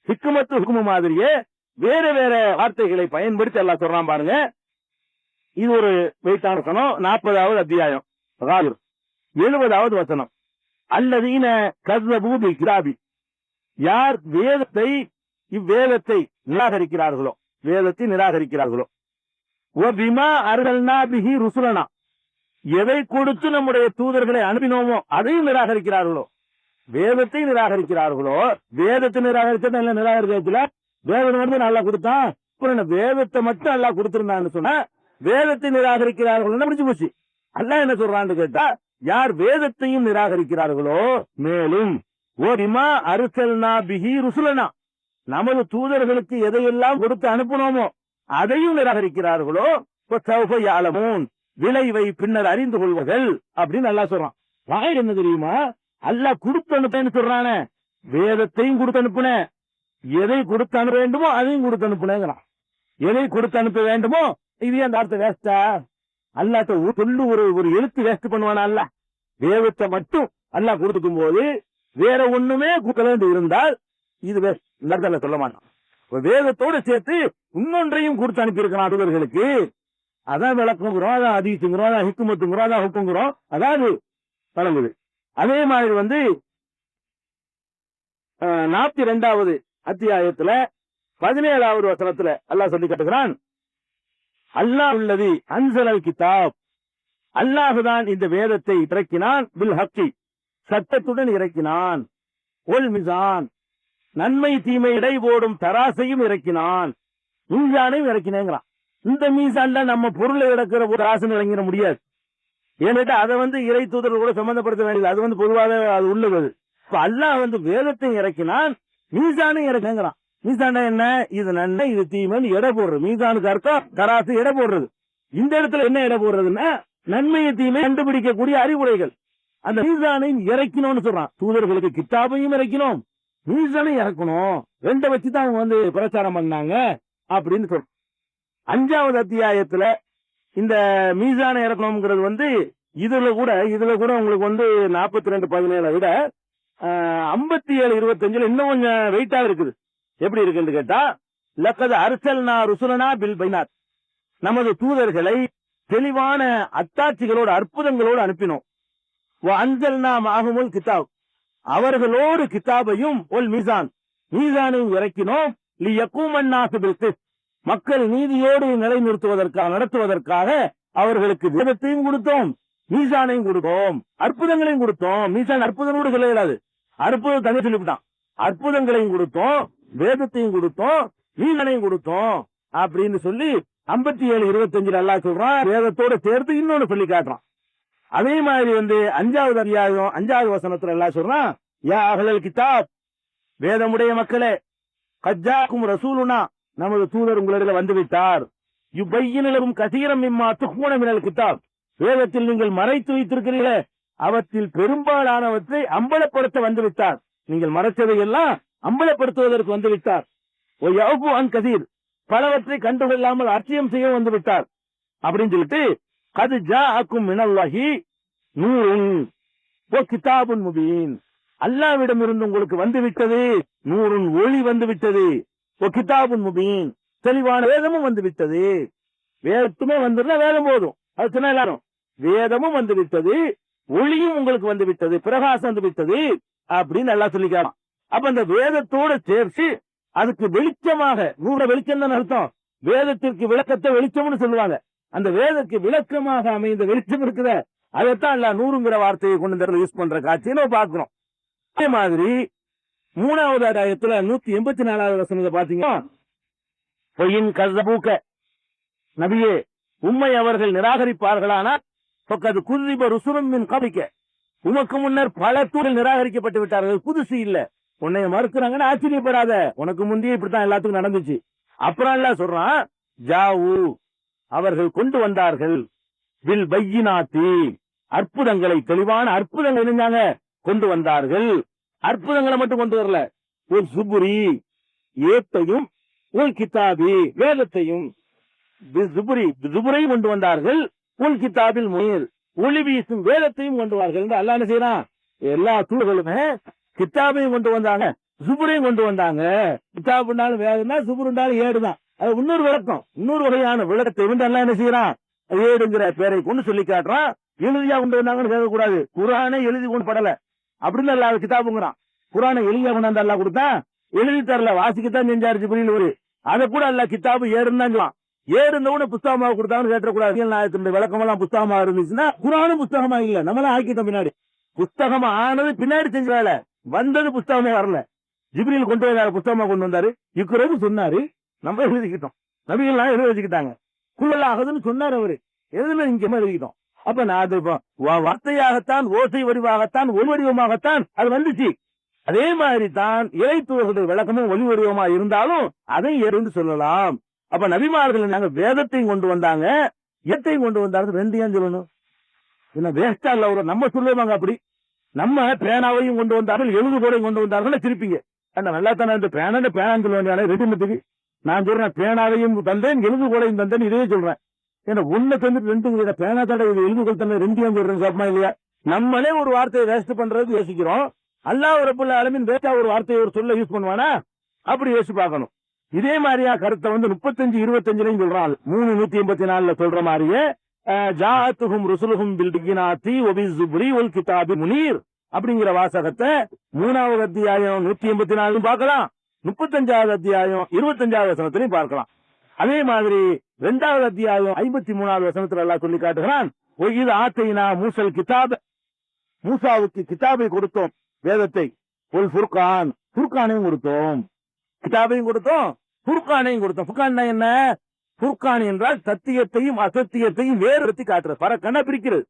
ஹிக்குமத்து ஹுக்கும மாதிரியே வேற வேற வார்த்தைகளை பயன்படுத்தி அல்லாஹ் சொல்றான் பாருங்க. இது ஒரு வெயிட்டான வசனம். 40வது அத்தியாயம் 70வது வசனம், அல்லதீன கஸ்ஸபூ பில் கிதாபி, யார் வேதத்தை இவ்வேதத்தை நிராகரிக்கிறார்களோ, வேதத்தை நிராகரிக்கிறார்களோ, வபிமா அர்சல்னா பிஹி ருசுலனா, எதை கொடுத்து நம்முடைய தூதர்களை அனுப்பினோமோ அதையும் நிராகரிக்கிறார்களோ, வேதத்தை நிராகரிக்கிறார்களோ. வேதத்தை நிராகரிச்சா இல்ல, நிராகரிக்கல, வேதம் வந்து நல்லா கொடுத்தான், வேதத்தை மட்டும் நல்லா கொடுத்திருந்தான்னு சொன்னா வேதத்தை நிராகரிக்கிறார்களோ முடிச்சு போச்சு. அல்லாஹ் என்ன சொல்றான்னு கேட்டா, யார் வேதத்தையும் நிராகரிக்கிறார்களோ, மேலும் ஓரிமா அர்சல்னா பிஹி ருசுலனா, நமது தூதர்களுக்கு எதையெல்லாம் கொடுத்து அனுப்பினோமோ அதையும் நிராகரிக்கிறார்களோ, சௌஃப யஅலமூன், விளைவை பின்னர் அறிந்து கொள்வார்கள் அப்படின்னு அல்லாஹ் சொல்றான். வாய் என்ன தெரியுமா, அல்லாஹ் கொடுத்து அனுப்பேன்னு சொல்றானே, வேதத்தையும் கொடுத்து அனுப்புனேன், எதை கொடுத்து அனுப்ப வேண்டுமோ அதையும் கொடுத்து அனுப்புனேங்கிறான். எதை கொடுத்து அனுப்ப வேண்டுமோ, இது அந்த அர்த்தம் வேஸ்டா, அல்லாஹ் சொல்லு ஒரு எழுத்து வேஸ்ட் பண்ணுவானா? அல்ல, வேதத்தை மட்டும் அல்லாஹ் கொடுத்துக்கும் போது வேற ஒண்ணுமே கலந்து இருந்தால் இது வேஸ்ட் சொல்ல மாட்டான். வேதத்தோடு சேர்த்து இன்னொன்றையும் கொடுத்து அனுப்பி இருக்கிறான் தூதர்களுக்கு. அதான் விளக்குங்கிறோம், அதான் அதீசுங்கிறோம், அதான் ஹிக்குமத்துங்கிறோம், அதான் ஹுக்குங்கிறோம், அதாவது வழங்குது. அதே மாதிரி வந்து 42வது அத்தியாயத்துல 17வது வசனத்துல அல்லாஹ் சொல்லி காட்டுகிறான், அல்லாஹ் உள்ளதி அன்சலல் கிதாப், அல்லாஹுதான் இந்த வேதத்தை இறக்கினான், பில் ஹக்கி, சட்டத்துடன் இறக்கினான், ஒல் மிசான், நன்மை தீமை இடை போடும் தராசையும் இறக்கினான், மீசானையும் இறக்கினேங்கிறான். இந்த மீசான்ல நம்ம பொருளை இறக்குற ஒரு தராசுன்னு இறங்கிட முடியாது. ஏன்னுட்டு அதை வந்து இறை தூதர்கள் கூட சம்பந்தப்படுத்த வேண்டியது, அது வந்து பொதுவாக அது உள்ளது. இப்ப அல்லாஹ் வந்து வேதத்தை இறக்கினான், மீசானையும் இறக்குங்கிறான். மீசான என்ன, இது நன்மை இது தீமைன்னு எடை போடுறது. மீசானுக்கு அர்த்தம் தராசு, எடை போடுறது. இந்த இடத்துல என்ன எடை போடுறதுன்னா, நன்மையை தீமை கண்டுபிடிக்கக்கூடிய அறிவுரைகள். அந்த மீசானையும் இறக்கணும்னு சொல்றான். தூதர்களுக்கு கித்தாபையும் இறக்கணும், மீசானையும் இறக்கணும், ரெண்டை வச்சுதான் அவங்க வந்து பிரச்சாரம் பண்ணாங்க அப்படின்னு சொல்ற. 5வது அத்தியாயத்துல இந்த மீசானை இறக்கணும்ங்கிறது வந்து இதுல கூட உங்களுக்கு வந்து 42:17 விட 57:25 இன்னும் கொஞ்சம் வெயிட்டா இருக்குது. எப்படி இருக்குன்னு கேட்டா, லக்கது அர்சல்னா ருசுலனா பில் பைனாத், நமது தூதர்களை தெளிவான அத்தாட்சிகளோடு அற்புதங்களோடு அனுப்பினோம். அன்சல்னா மஅஹுமுல் கிதாப், அவர்களோடு கிதாபையும் ஒல் மீசான், மீசானையும் இறக்கினோம். லியக்கூமன்னாசு பில் கிஸ்த், மக்கள் நீதியோடு நடத்துவதற்காக அவர்களுக்கு வேதத்தையும் கொடுத்தோம், மீசானையும் கொடுத்தோம், அற்புதங்களையும் கொடுத்தோம். மீசான் அற்புதங்களோடு கிடையாது, அற்புதம் தங்க சொல்லிவிட்டான். அற்புதங்களையும் கொடுத்தோம், வேதத்தையும் கொடுத்தோம், மீசானையும் கொடுத்தோம் அப்படின்னு சொல்லி 57:25 அல்லாஹ் சொல்றான். வேதத்தோட சேர்த்து இன்னொன்னு சொல்லி காட்டுறான். அதே மாதிரி வந்து 5வது அத்தியாயம் 5வது வசனத்துல அல்லாஹ் சொல்றான், யா அஹ்லல் கிதாப், வேதமுடைய மக்களே, கஜ்ஜாக்கும் ரசூலுனா, நமது தூதர் உங்களிடம் வந்துவிட்டார், யுபையினலகும் கதீரம் மிம்மா துக்முன மினல் கிதாப், வேதத்தில் நீங்கள் மறைத்து வைத்திருக்கிறீர்களே அவற்றில் பெரும்பாலானவற்றை அம்பலப்படுத்த வந்துவிட்டார், நீங்கள் மறைச்சதை எல்லாம் அம்பலப்படுத்துவதற்கு வந்துவிட்டார். ஓ யௌபு அன் கதீர், பலவற்றை கண்டுகொள்ளாமல் அர்ச்சயம் செய்ய வந்துவிட்டார் அப்படின்னு சொல்லிட்டு, கது ஜாஅக்கும் மினல்லாஹி நூறுன் வ கிதாபுன் முபீன், அல்லாஹ்விடம் இருந்து உங்களுக்கு வந்துவிட்டது நூறுன், ஒளி வந்துவிட்டது, வ கிதாபுன் முபீன், தெளிவான வேதமும் வந்துவிட்டது. வேதத்துமே வந்துருந்தா வேதம் போதும், அது சொன்னா எல்லாரும், வேதமும் வந்துவிட்டது, ஒளியும் உங்களுக்கு வந்துவிட்டது, பிரகாசம் வந்துவிட்டது அப்படின்னு எல்லாம் சொல்லிக்கலாம். அப்ப அந்த வேதத்தோட சேர்த்து அதுக்கு வெளிச்சமாக, நூறு வெளிச்சம் தான் அர்த்தம், வேதத்திற்கு விளக்கத்தை வெளிச்சம்னு சொல்லுவாங்க. அந்த வேதத்துக்கு விளக்கமாக அமைந்த வெளிச்சம் இருக்குத, அதைத்தான் எல்லாம் நூறுங்கிற வார்த்தையை கொண்டு யூஸ் பண்ற காட்சியை பார்க்கிறோம். அதே மாதிரி 3வது அத்தியாயத்துல 184வது வசனத்தை பாத்தீங்கன்னா, பொய்யின் கஸபூக, நபியே உம்மை அவர்கள் நிராகரிப்பார்களானா, பக்கத்து குதிப ருசுலும் மின் கபிக்க, உமக்கு முன்னர் பல தூரில் நிராகரிக்கப்பட்டு விட்டார்கள், புதுசு இல்ல, உன்னை மறுக்கிறாங்கன்னு ஆச்சரியப்படாத, உனக்கு முந்தைய இப்படித்தான் எல்லாத்துக்கும் நடந்துச்சு. அப்புறம் எல்லாம் சொல்றான், ஜாவு, அவர்கள் கொண்டு வந்தார்கள், வில் பையினாத்தி, அற்புதங்களை, தெளிவான அற்புதங்கள் இருந்தாங்க, கொண்டு வந்தார்கள். அற்புதங்களை மட்டும் கொண்டு வரல, ஒரு சுபுரி, ஏத்தையும், ஒரு கிதாபி, வேதத்தையும், சுபுரையும் கொண்டு வந்தார்கள், உல் கிதாபில் முனீர், ஒளி வீசும் வேதத்தையும் கொண்டு வார்கள். அல்லாஹ் என்ன செய்யறான், எல்லா தூதர்களுமே கிதாபையும் கொண்டு வந்தாங்க, சுபுரையும் கொண்டு வந்தாங்க. கிதாபுனாலும் வேதம்னா, சுபுருண்டாலும் ஏடுதான். அது இன்னொரு விளக்கம், இன்னொரு வகையான விளக்கத்தை வந்து அல்லாஹ் என்ன செய்யறான், ஏடுங்கிற பேரை கொண்டு சொல்லி காட்டுறான். எழுதியா கொண்டு வந்தாங்கன்னு கேட்கக்கூடாது, குர்ஆனை எழுதி கொண்டு படல அப்படின்னு அல்லாஹ் கிதாபுங்கிறான். குர்ஆனை எழுதியா கொண்டாந்து அல்லாஹ் கொடுத்தான், எழுதி தரல, வாசிக்கத்தான் செஞ்சாரு ஜிப்ரீல். ஒரு அதை கூட அல்ல கிதாபு ஏறுன்னு தான் சொல்லுவான். ஏறுந்தவன புஸ்தகமாக கொடுத்தாங்கன்னு கேட்டக்கூடாது. நாயத்தினுடைய விளக்கம் எல்லாம் புஸ்தகமா இருந்துச்சுன்னா குரானும் புஸ்தகமா இல்ல, நம்மளாம் ஆக்கிட்டோம் பின்னாடி. புஸ்தகம் ஆனது பின்னாடி செஞ்ச வேலை, வந்தது புஸ்தகமே வரல. ஜிப்ரீல் கொண்டு வந்தாரு, புஸ்தகமா கொண்டு வந்தாரு, இக்குறவு சொன்னாரு, நம்ம எழுதிக்கிட்டோம். நபிகள்லாம் எழுதி வச்சுக்கிட்டாங்க. குள்ளல் ஆகுதுன்னு சொன்னார் அவரு, எதுல இங்க எழுதிக்கிட்டோம். அப்ப நான் அது வார்த்தையாகத்தான், ஓசை வடிவாகத்தான், ஒளி வடிவமாகத்தான் அது வந்துச்சு. அதே மாதிரி தான் இறைத்துவர்களுடைய விளக்கமும் ஒளி வடிவமா இருந்தாலும் அதை இருந்து சொல்லலாம். அப்ப நபிமார்கள் நாங்க வேதத்தையும் கொண்டு வந்தாங்க, இயற்கையும் கொண்டு வந்தாங்க. ரெண்டையும் சொல்லணும், என்ன வேஸ்டா இல்ல. ஒரு நம்ம சொல்லுவாங்க அப்படி, நம்ம பேனாவையும் கொண்டு வந்தார்கள், எழுதுகோலையும் கொண்டு வந்தார்கள். திருப்பிங்க நல்லா தானே இந்த பேனான்னு சொல்லுவாங்க. ரெண்டு நான் சொல்றேன், பேனாவையும் தந்தேன், எழுதுகோலையும் தந்தேன், இதே சொல்றேன். ஏன்னா ஒண்ணு தந்துட்டு ரெண்டு பேனா தடை எழுதுகோல் தந்த ரெண்டையும் சொல்றேன். சாப்பிமா இல்லையா? நம்மளே ஒரு வார்த்தையை வேஸ்ட் பண்றது யோசிக்கிறோம். அல்லாஹ் ரப்புல் ஆலமீன் வேஸ்டா ஒரு வார்த்தையை ஒரு சொல்ல யூஸ் பண்ணுவானா? அப்படி யோசிச்சு பார்க்கணும். இதே மாதிரியா கருத்தை 35-25 சொல்றான். 3:184 சொல்ற மாதிரியே ஜாஅத்துஹும் ருசுலுஹும் பில் பிகினாத்தி வபிஸ்ஸுப்ரி வல் கிதாபி முனீர் அப்படிங்கிற வாசகத்தை 3வது அத்தியாயம் 184 பார்க்கலாம், 35வது அத்தியாயம் 25வது வசனத்திலையும் பார்க்கலாம். அதே மாதிரி 2வது அத்தியாயம் 53வது வசனத்துல எல்லாம் சொல்லி காட்டுகிறான். இது ஆத்தைனா மூசல் கிதாப், மூசாவுக்கு கிதாபை கொடுத்தோம், வேதத்தை. ஒரு ஃபுர்கான், ஃபுர்கானையும் கொடுத்தோம், கிதாபையும் கொடுத்தோம், ஃபுர்கானையும் கொடுத்தோம். ஃபுர்கான் என்ன? ஃபுர்கான் என்றால் சத்தியத்தையும் அசத்தியத்தையும் வேறுபடுத்தி காட்டுறது, பரக்கன பிரிக்கிறது.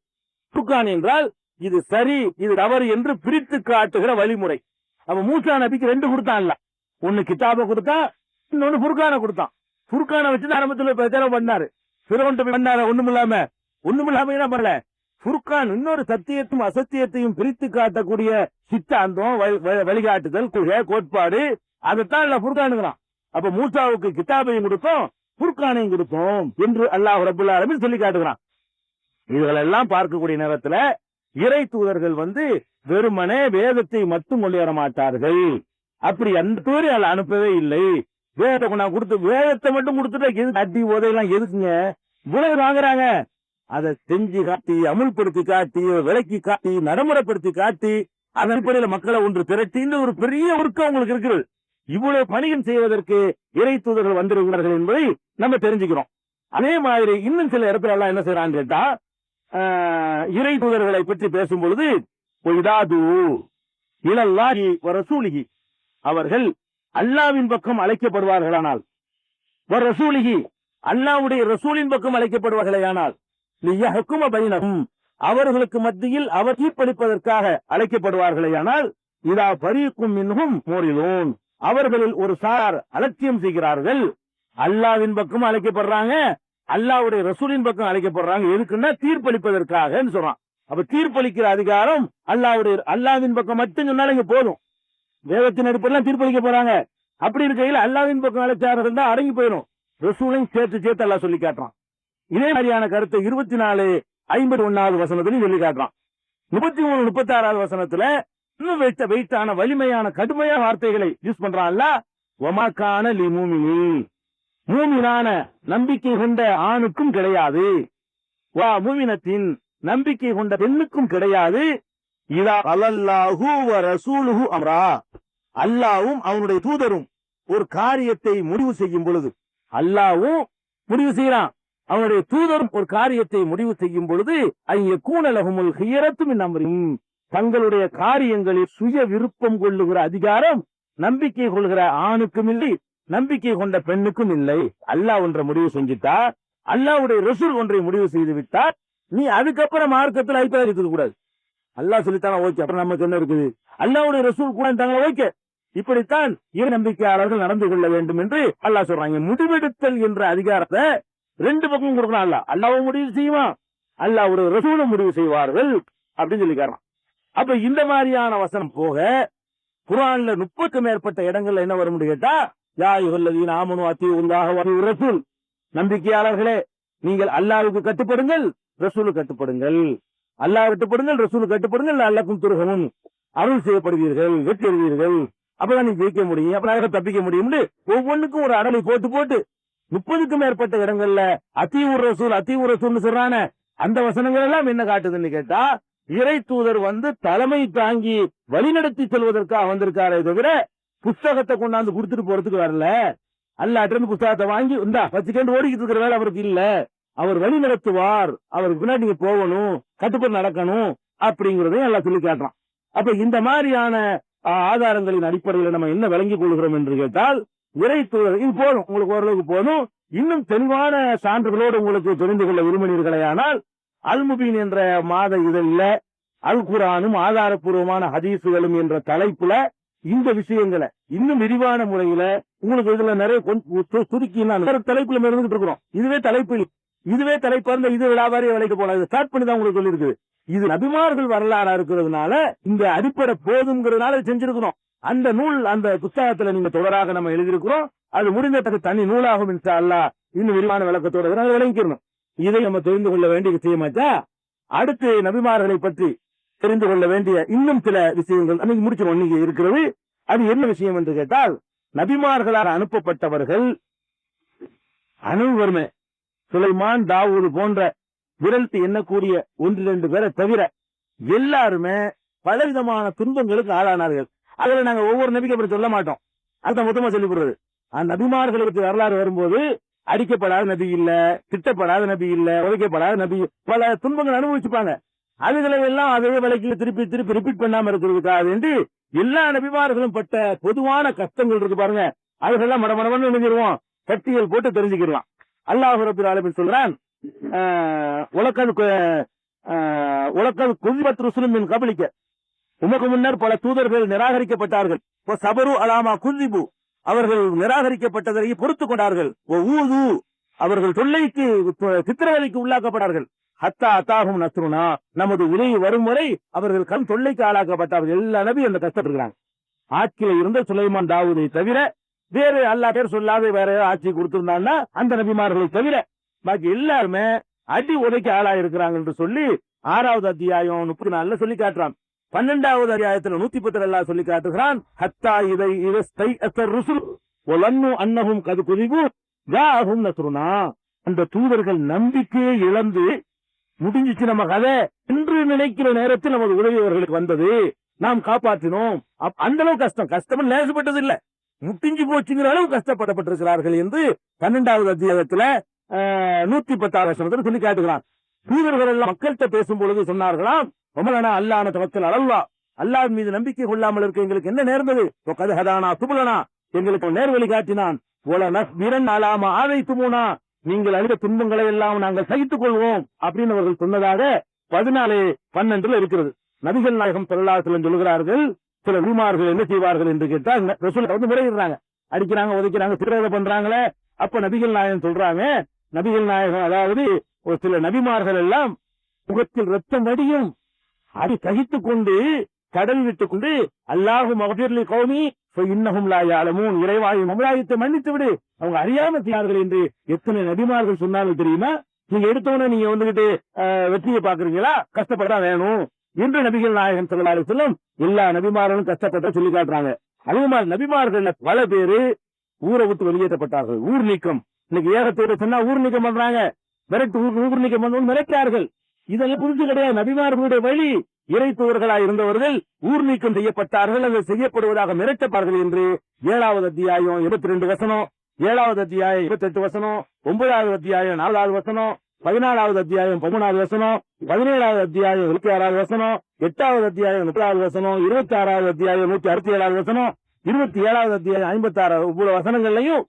ஃபுர்கான் என்றால் இது சரி இது தவறு என்று பிரித்து காட்டுகிற வழிமுறை. அப்ப மூசா நபிக்கு 2 கொடுத்தான்ல, ஒன்னு கிதாபை கொடுத்தான், இன்னொன்னு ஃபுர்கானை கொடுத்தான். ஃபுர்கானை வச்சு ஆரம்பத்தில் பிரச்சாரம் பண்ணாரு, பண்ணாரு. ஒண்ணுமில்லாம என்ன பண்ணல. ஃபுர்கான் இன்னொரு சத்தியத்தையும் அசத்தியத்தையும் பிரித்து காட்டக்கூடிய சித்தாந்தம், வழிகாட்டுதல், கோட்பாடு, அதைத்தான் ஃபுர்கானுங்கிறான். அப்ப மூசாவுக்கு கிதாபையும் கொடுத்தோம், ஃபுர்கானையும் கொடுத்தோம் என்று அல்லாஹ் ரப்புல் ஆலமீன் சொல்லி காட்டுகிறான். இதுகளெல்லாம் பார்க்கக்கூடிய நேரத்துல இறை தூதர்கள் வெறுமனே வேதத்தை மட்டும் கொண்டு வர மாட்டார்கள். அப்படி அந்த தூரி அனுப்பவே இல்லை. வேதத்தை நான் கொடுத்து வேதத்தை மட்டும் கொடுத்துட்டு அட்டி உதயெல்லாம் எதுக்குங்க? இவ்வளவு வாங்குறாங்க. அதை செஞ்சு காட்டி, அமுல்படுத்தி காட்டி, விலக்கி காட்டி, நடைமுறைப்படுத்தி காட்டி, அதன் அடிப்படையில் மக்களை ஒன்று திரட்டி ஒரு பெரிய ஒர்க்கம் உங்களுக்கு இருக்கிறது. இவ்வளவு பணிகள் செய்வதற்கு இறை தூதர்கள் வந்திருக்கிறார்கள் என்பதை நம்ம தெரிஞ்சுக்கிறோம். அதே மாதிரி இன்னும் சில இடத்துல எல்லாம் என்ன செய்யறான்னு கேட்டா, இறை தூதர்களை பற்றி பேசும் பொழுது இலல்லாஹி வ ரசூலிஹி, அவர்கள் அல்லாவின் பக்கம் அழைக்கப்படுவார்களானால், வ ரசூலிஹி, அல்லாஹ்வுடைய ரசூலின் பக்கம் அழைக்கப்படுவார்களேயானால், லியஹ்கும பைனஹும், அவர்களுக்கு மத்தியில் அவர் தீர்ப்பளிப்பதற்காக அழைக்கப்படுவார்களேயானால், இதா ஃபரீக்கும் மின்ஹும் மோரிலூன், அவர்களில் ஒரு சார் அலட்சியம் செய்கிறார்கள். அல்லாவின் பக்கம் அழைக்கப்படுறாங்க, அல்லாஹ்வுடைய ரசூலின் பக்கம் அழைக்கப்படுறாங்க. எதுக்குன்னா தீர்ப்பளிப்பதற்காக சொல்றான். அப்ப தீர்ப்பளிக்கிற அதிகாரம் அல்லாவின் பக்கம் மட்டும் சொன்னாலும் போதும். வேதத்தின் அடிப்படையில் தீர்ப்பளிக்க போறாங்க. அப்படி இருக்கையில் அல்லாவின் பக்கம் அழைச்சார்கள் தான் அடங்கி போயிடும். ரசூலையும் சேர்த்து அல்லாஹ் சொல்லி காட்டுறான். இதே மாதிரியான கருத்தை 24:51வது வசனத்திலையும் சொல்லி காட்டுறான். 33-36வது வசனத்துல இன்னும் வெயிட்டான வலிமையான கடுமையான வார்த்தைகளை யூஸ் பண்றான்ல. ஒமாக்கான லி மூமினி, மூமினான நம்பிக்கை கொண்ட ஆணுக்கும் கிடையாது, வா மூமினத்தின் நம்பிக்கை கொண்ட பெண்ணுக்கும் கிடையாது. இதா அல்லாஹு வ ரசூலுஹு அம்ரா, அல்லாஹ்வும் அவனுடைய தூதரும் ஒரு காரியத்தை முடிவு செய்யும் பொழுது, அல்லாஹ்வும் முடிவு செய்யறான், அவனுடைய தூதரும் ஒரு காரியத்தை முடிவு செய்யும் பொழுது, ஐயக்கூன லஹுமுல் ஹியரத்து மின் அம்ரிஹிம், தங்களுடைய காரியங்களில் சுய விருப்பம் கொள்ளுகிற அதிகாரம் நம்பிக்கை கொள்கிற ஆணுக்கும் இல்லை, நம்பிக்கை கொண்ட பெண்ணுக்கும் இல்லை. அல்லாஹ் ஒன்றை முடிவு செஞ்சுட்டா, அல்லாஹ்வுடைய ரசூல் ஒன்றை முடிவு செய்து விட்டார், நீ அதுக்கப்புறம் மார்க்கத்தில் அபிப்பிராயம் இருக்க கூடாது. அல்லாஹ் சொல்லித்தான ஓகே, அப்புறம் நம்ம சொன்ன இருக்குது, அல்லாஹ்வுடைய ரசூல் கூட ஓகே, இப்படித்தான் இறை நம்பிக்கையாளர்கள் நடந்து கொள்ள வேண்டும் என்று அல்லாஹ் சொல்றாங்க. முடிவெடுத்தல் என்ற அதிகாரத்தை 2 பக்கம் கொடுக்கலாம். அல்லாஹ்வும் முடிவு செய்வான், அல்லாஹ்வுடைய ரசூலும் முடிவு செய்வார்கள் அப்படின்னு சொல்லிக்காரன். அப்ப இந்த மாதிரியான வசனம் போக குர்ஆன்ல 30க்கும் மேற்பட்ட இடங்கள்ல என்ன வரும் கேட்டா, யா அய்யுஹல்லதீன ஆமனு அத்தீஉல்லாஹ வ அத்தீஉர் ரசூல், நம்பிக்கையாளர்களே நீங்கள் அல்லாஹ்வுக்கு கட்டுப்படுங்கள், ரசூலுக்கு கட்டுப்படுங்கள். அல்லாஹ் கட்டுப்படுங்கள், ரசூலுக்கு கட்டுப்படுங்கள், லஅல்லக்கும் துர்ஹமுன், அருள் செய்யப்படுவீர்கள், வெற்றி பெறுவீர்கள், அப்பதான் நீங்க ஜெயிக்க முடியும், அப்பதான் தப்பிக்க முடியும். ஒவ்வொன்றுக்கும் ஒரு அடலை போட்டு 30க்கும் மேற்பட்ட இடங்கள்ல அத்தீஉர் ரசூல் சொல்றான அந்த வசனங்கள் எல்லாம் என்ன காட்டுதுன்னு கேட்டா, இறை தூதர் தலைமை தாங்கி வழிநடத்தி செல்வதற்காக வந்திருக்காரே தவிர புஸ்தகத்தை கொண்டாந்து கொடுத்துட்டு போறதுக்கு வரல. அல்லாட்ட இருந்து புஸ்தகத்தை வாங்கி இந்தா வச்சுக்கேண்டு ஓடிக்கிட்டு இருக்கிற வேலை அவருக்கு இல்ல. அவர் வழி நடத்துவார், அவருக்கு பின்னாடி நீங்க போகணும், கட்டுப்பட்டு நடக்கணும் அப்படிங்கறதையும் எல்லாம் சொல்லி காட்டுறான். அப்ப இந்த மாதிரியான ஆதாரங்களின் அடிப்படையில் நம்ம என்ன விளங்கிக் கொள்கிறோம் என்று கேட்டால், இறை தூதர் இது போதும், உங்களுக்கு ஓரளவுக்கு போதும். இன்னும் தெளிவான சான்றுகளோடு உங்களுக்கு தெரிந்து கொள்ள விரும்பினீர்களேயானால், அல் முபீன் என்ற மாத இதழில் அல் குர்ஆனும் ஆதாரப்பூர்வமான ஹதீசுகளும் என்ற தலைப்புல இந்த விஷயங்களை இன்னும் விரிவான முறையில உங்களுக்கு இதுல நிறைய சுருக்கி தலைப்புல இருந்துகிட்டு இருக்கிறோம். இதுவே தலைப்பா இருந்த இது வியாபாரிய வேலைக்கு போல ஸ்டார்ட் பண்ணி தான் உங்களுக்கு சொல்லி இருக்குது. இது நபிமார்கள் வரலாறா இருக்கிறதுனால இந்த அடிப்படை போதுங்கிறதுனால செஞ்சிருக்கிறோம். அந்த நூல் அந்த புத்தகத்துல நீங்க தொடராக நம்ம எழுதியிருக்கிறோம். அது முடிந்த தனி நூலாகும் இன்ஷா அல்லாஹ். இன்னும் விரிவான விளக்கத்தோட விளங்கிக்கணும். இதை நம்ம தெரிந்து கொள்ள வேண்டிய விஷயமாச்சா. அடுத்து நபிமார்களை பற்றி தெரிந்து கொள்ள வேண்டிய இன்னும் சில விஷயங்கள் அன்னைக்கு முடிச்சிடும். இன்னைக்கு இருக்கிறது அது என்ன விஷயம் என்று கேட்டால், நபிமார்களால் அனுப்பப்பட்டவர்கள் அனைவருமே சுலைமான், தாவூது போன்ற விரல்த்து எண்ணக்கூடிய 1-2 பேரை தவிர எல்லாருமே பலவிதமான துன்பங்களுக்கு ஆளானார்கள். அதுல நாங்க ஒவ்வொரு நபிக்கு அப்படி சொல்ல மாட்டோம், அதை மொத்தமா சொல்லி போடுறது. அந்த நபிமார்களுக்கு வரலாறு வரும்போது அடிக்கப்படாத நபி இல்ல, திட்டப்படாத நபி இல்ல, உதைக்கப்படாத நபி, பல துன்பங்கள் அனுபவிச்சுப்பாங்க. அதுகளை எல்லாம் அதே விலைக்கு திருப்பி திருப்பி ரிப்பீட் பண்ணாம இருக்கிறதுக்காக வேண்டி எல்லா நபிமார்களும் பட்ட பொதுவான கஷ்டங்கள் இருக்கு பாருங்க, அதுக்கெல்லாம் மடமடமன்னு நினைஞ்சிருவோம், பட்டியல் போட்டு தெரிஞ்சுக்கிடுவான். அல்லாஹ் ரப்பில் ஆலமீன் சொல்றான், உலகல் குதிபத் ருசுலும் மின் கபலிக்க, உமக்கு முன்னர் பல தூதர்கள் நிராகரிக்கப்பட்டார்கள். சபரு அலாமா குதிபு, அவர்கள் நிராகரிக்கப்பட்டதை பொறுத்துக் கொண்டார்கள். ஊது, அவர்கள் தொல்லைக்கு சித்திரவதைக்கு உள்ளாக்கப்பட்டார்கள். ஹத்தா அத்தாகும் நஸ்ருனா, நமது உதவி வரும் வரை அவர்கள் கண் தொல்லைக்கு ஆளாக்கப்பட்டார்கள். எல்லா நபி அந்த கஷ்டப்படுகிறாங்க. ஆட்சியில இருந்த சுலைமான், தாவூதை தவிர வேறு அல்லாஹ் பேர் சொல்லாத வேற ஆட்சி கொடுத்திருந்தாங்கன்னா அந்த நபிமார்களை தவிர பாக்கி எல்லாருமே அடி உதைக்கு ஆளாயிருக்கிறாங்க என்று சொல்லி 6வது அத்தியாயம் 34 சொல்லி காட்டுறான். 12வது அத்தியாயத்தில் 110 அல்லாஹ் சொல்லி காட்டுகிறான். ஹத்தா இதை ருசுல் ஒலன்னு அன்னஹும் கது குதிபு ஜாஅஹும் நஸ்ருனா, அந்த தூதர்கள் நம்பிக்கையை இழந்து முடிஞ்சிச்சு நம்ம கதை என்று நினைக்கிற நேரத்தில் நமது உதவி அவர்களுக்கு வந்தது, நாம் காப்பாற்றினோம். அந்த அளவு கஷ்டம் லேசப்பட்டது இல்ல, முட்டிஞ்சு போச்சுங்கிற அளவு கஷ்டப்படப்பட்டிருக்கிறார்கள் என்று 12வது அத்தியாயத்துல 110 சொல்லி காட்டுகிறான். தூதர்கள் எல்லாம் மக்கள்கிட்ட பேசும் பொழுது சொன்னார்களாம், அல்லாஹ் தவக்கல் அலல்லாஹ், அல்லாஹ் மீது நம்பிக்கை கொள்ளாமல் இருக்க எங்களுக்கு என்ன நேர்ந்தது, துபுலனா, எங்களுக்கு நேர்வழி காட்டினான், ஆதைத்துமூனா, நீங்கள் அளித்த துன்பங்களை எல்லாம் நாங்கள் சகித்துக் கொள்வோம் அப்படின்னு அவர்கள் சொன்னதாக 14:12 இருக்கிறது. நபிகள் நாயகம் ஸல்லல்லாஹு அலைஹி வஸல்லம் சொல்கிறார்கள், சில நபிமார்கள் என்ன செய்வார்கள் என்று கேட்டால் ரசூல் வந்து முறையிடுறாங்க, அடிக்கிறாங்க, உதைக்கிறாங்க, சித்திரவதை பண்றாங்களே. அப்ப நபிகள் நாயகம் சொல்றாங்க, நபிகள் நாயகம் அதாவது ஒரு சில நபிமார்கள் எல்லாம் முகத்தில் ரத்தம் வடியும், அதை சகித்துக் கொண்டு கடல் விட்டுக் கொண்டு அல்லாஹு மக்ஃபிர்லி கௌமி இன்னஹும் லா யஅலமூன், இறைவாய் சமுதாயத்தை மன்னித்து விடு, அவங்க அறியாம செய்யார்கள் என்று எத்தனை நபிமார்கள் சொன்னாலும் தெரியுமா? நீங்க எடுத்தவன நீங்க வந்துகிட்டு வெற்றியை பாக்குறீங்களா, கஷ்டப்படா வேணும் என்று நபிகள் நாயகம் ஸல்லல்லாஹு அலைஹி வஸல்லம் எல்லா நபிமார்களும் கஷ்டப்பட்ட சொல்லி காட்டுறாங்க. அதே மாதிரி நபிமார்கள் பல பேரு ஊரை விட்டு வெளியேற்றப்பட்டார்கள். ஊர் நீக்கம், இன்னைக்கு ஏகத்தோட சொன்னா ஊர் நீக்கம் பண்றாங்க, ஊர் நீக்கம் பண்ண மிரட்டார்கள். இதெல்லாம் புரிஞ்சு கிடையாது. நபிமார்களுடைய வழி இறை தூதர்களாக இருந்தவர்கள் ஊர் நீக்கம் செய்யப்பட்டார்கள், அது செய்யப்படுவதாக மிரட்டப்பார்கள் என்று 7வது அத்தியாயம் 22 வசனம், 7வது அத்தியாயம் 28 வசனம், 9வது அத்தியாயம் 4வது வசனம், 14வது அத்தியாயம் 13வது வசனம், 17வது அத்தியாயம் 26வது வசனம், 8வது அத்தியாயம் 30வது வசனம், 26வது அத்தியாயம் 167வது வசனம், 27வது அத்தியாயம் 56 இவ்வளவு வசனங்கள்லையும்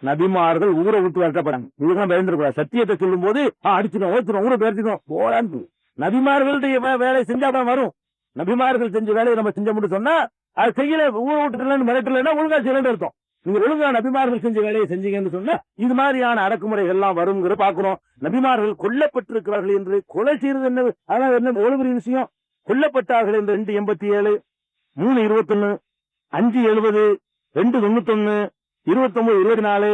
நபிமார்கள் ஊரை விட்டு வரப்படாங்க. இதுதான் பயந்துருக்கூடாது. சத்தியத்தை சொல்லும் போது அடிச்சுக்கணும், ஓத்துறோம், ஊரை பேர்த்துக்கணும் போறான்னு நபிமார்களுடைய வேலை செஞ்சாதான் வரும். நபிமார்கள் செஞ்ச வேலையை நம்ம செஞ்ச முடியும் சொன்னா அது செய்யல, ஊரை விட்டுல மிரட்டலன்னா ஒழுங்கா செய்யலன்னு அர்த்தம். நீங்க ஒழுங்கா நபிமார்கள் செஞ்ச வேலையை செஞ்சீங்கன்னு சொன்னா இது மாதிரியான அடக்குமுறைகள் எல்லாம் வருங்கிற பாக்குறோம். நபிமார்கள் கொல்லப்பட்டிருக்கிறார்கள் என்று கொலை செய்யறது என்ன, அதான் என்ன எவ்வளவு பெரிய விஷயம். கொல்லப்பட்டார்கள் என்று 287, 321, 570, 291, 29, 24,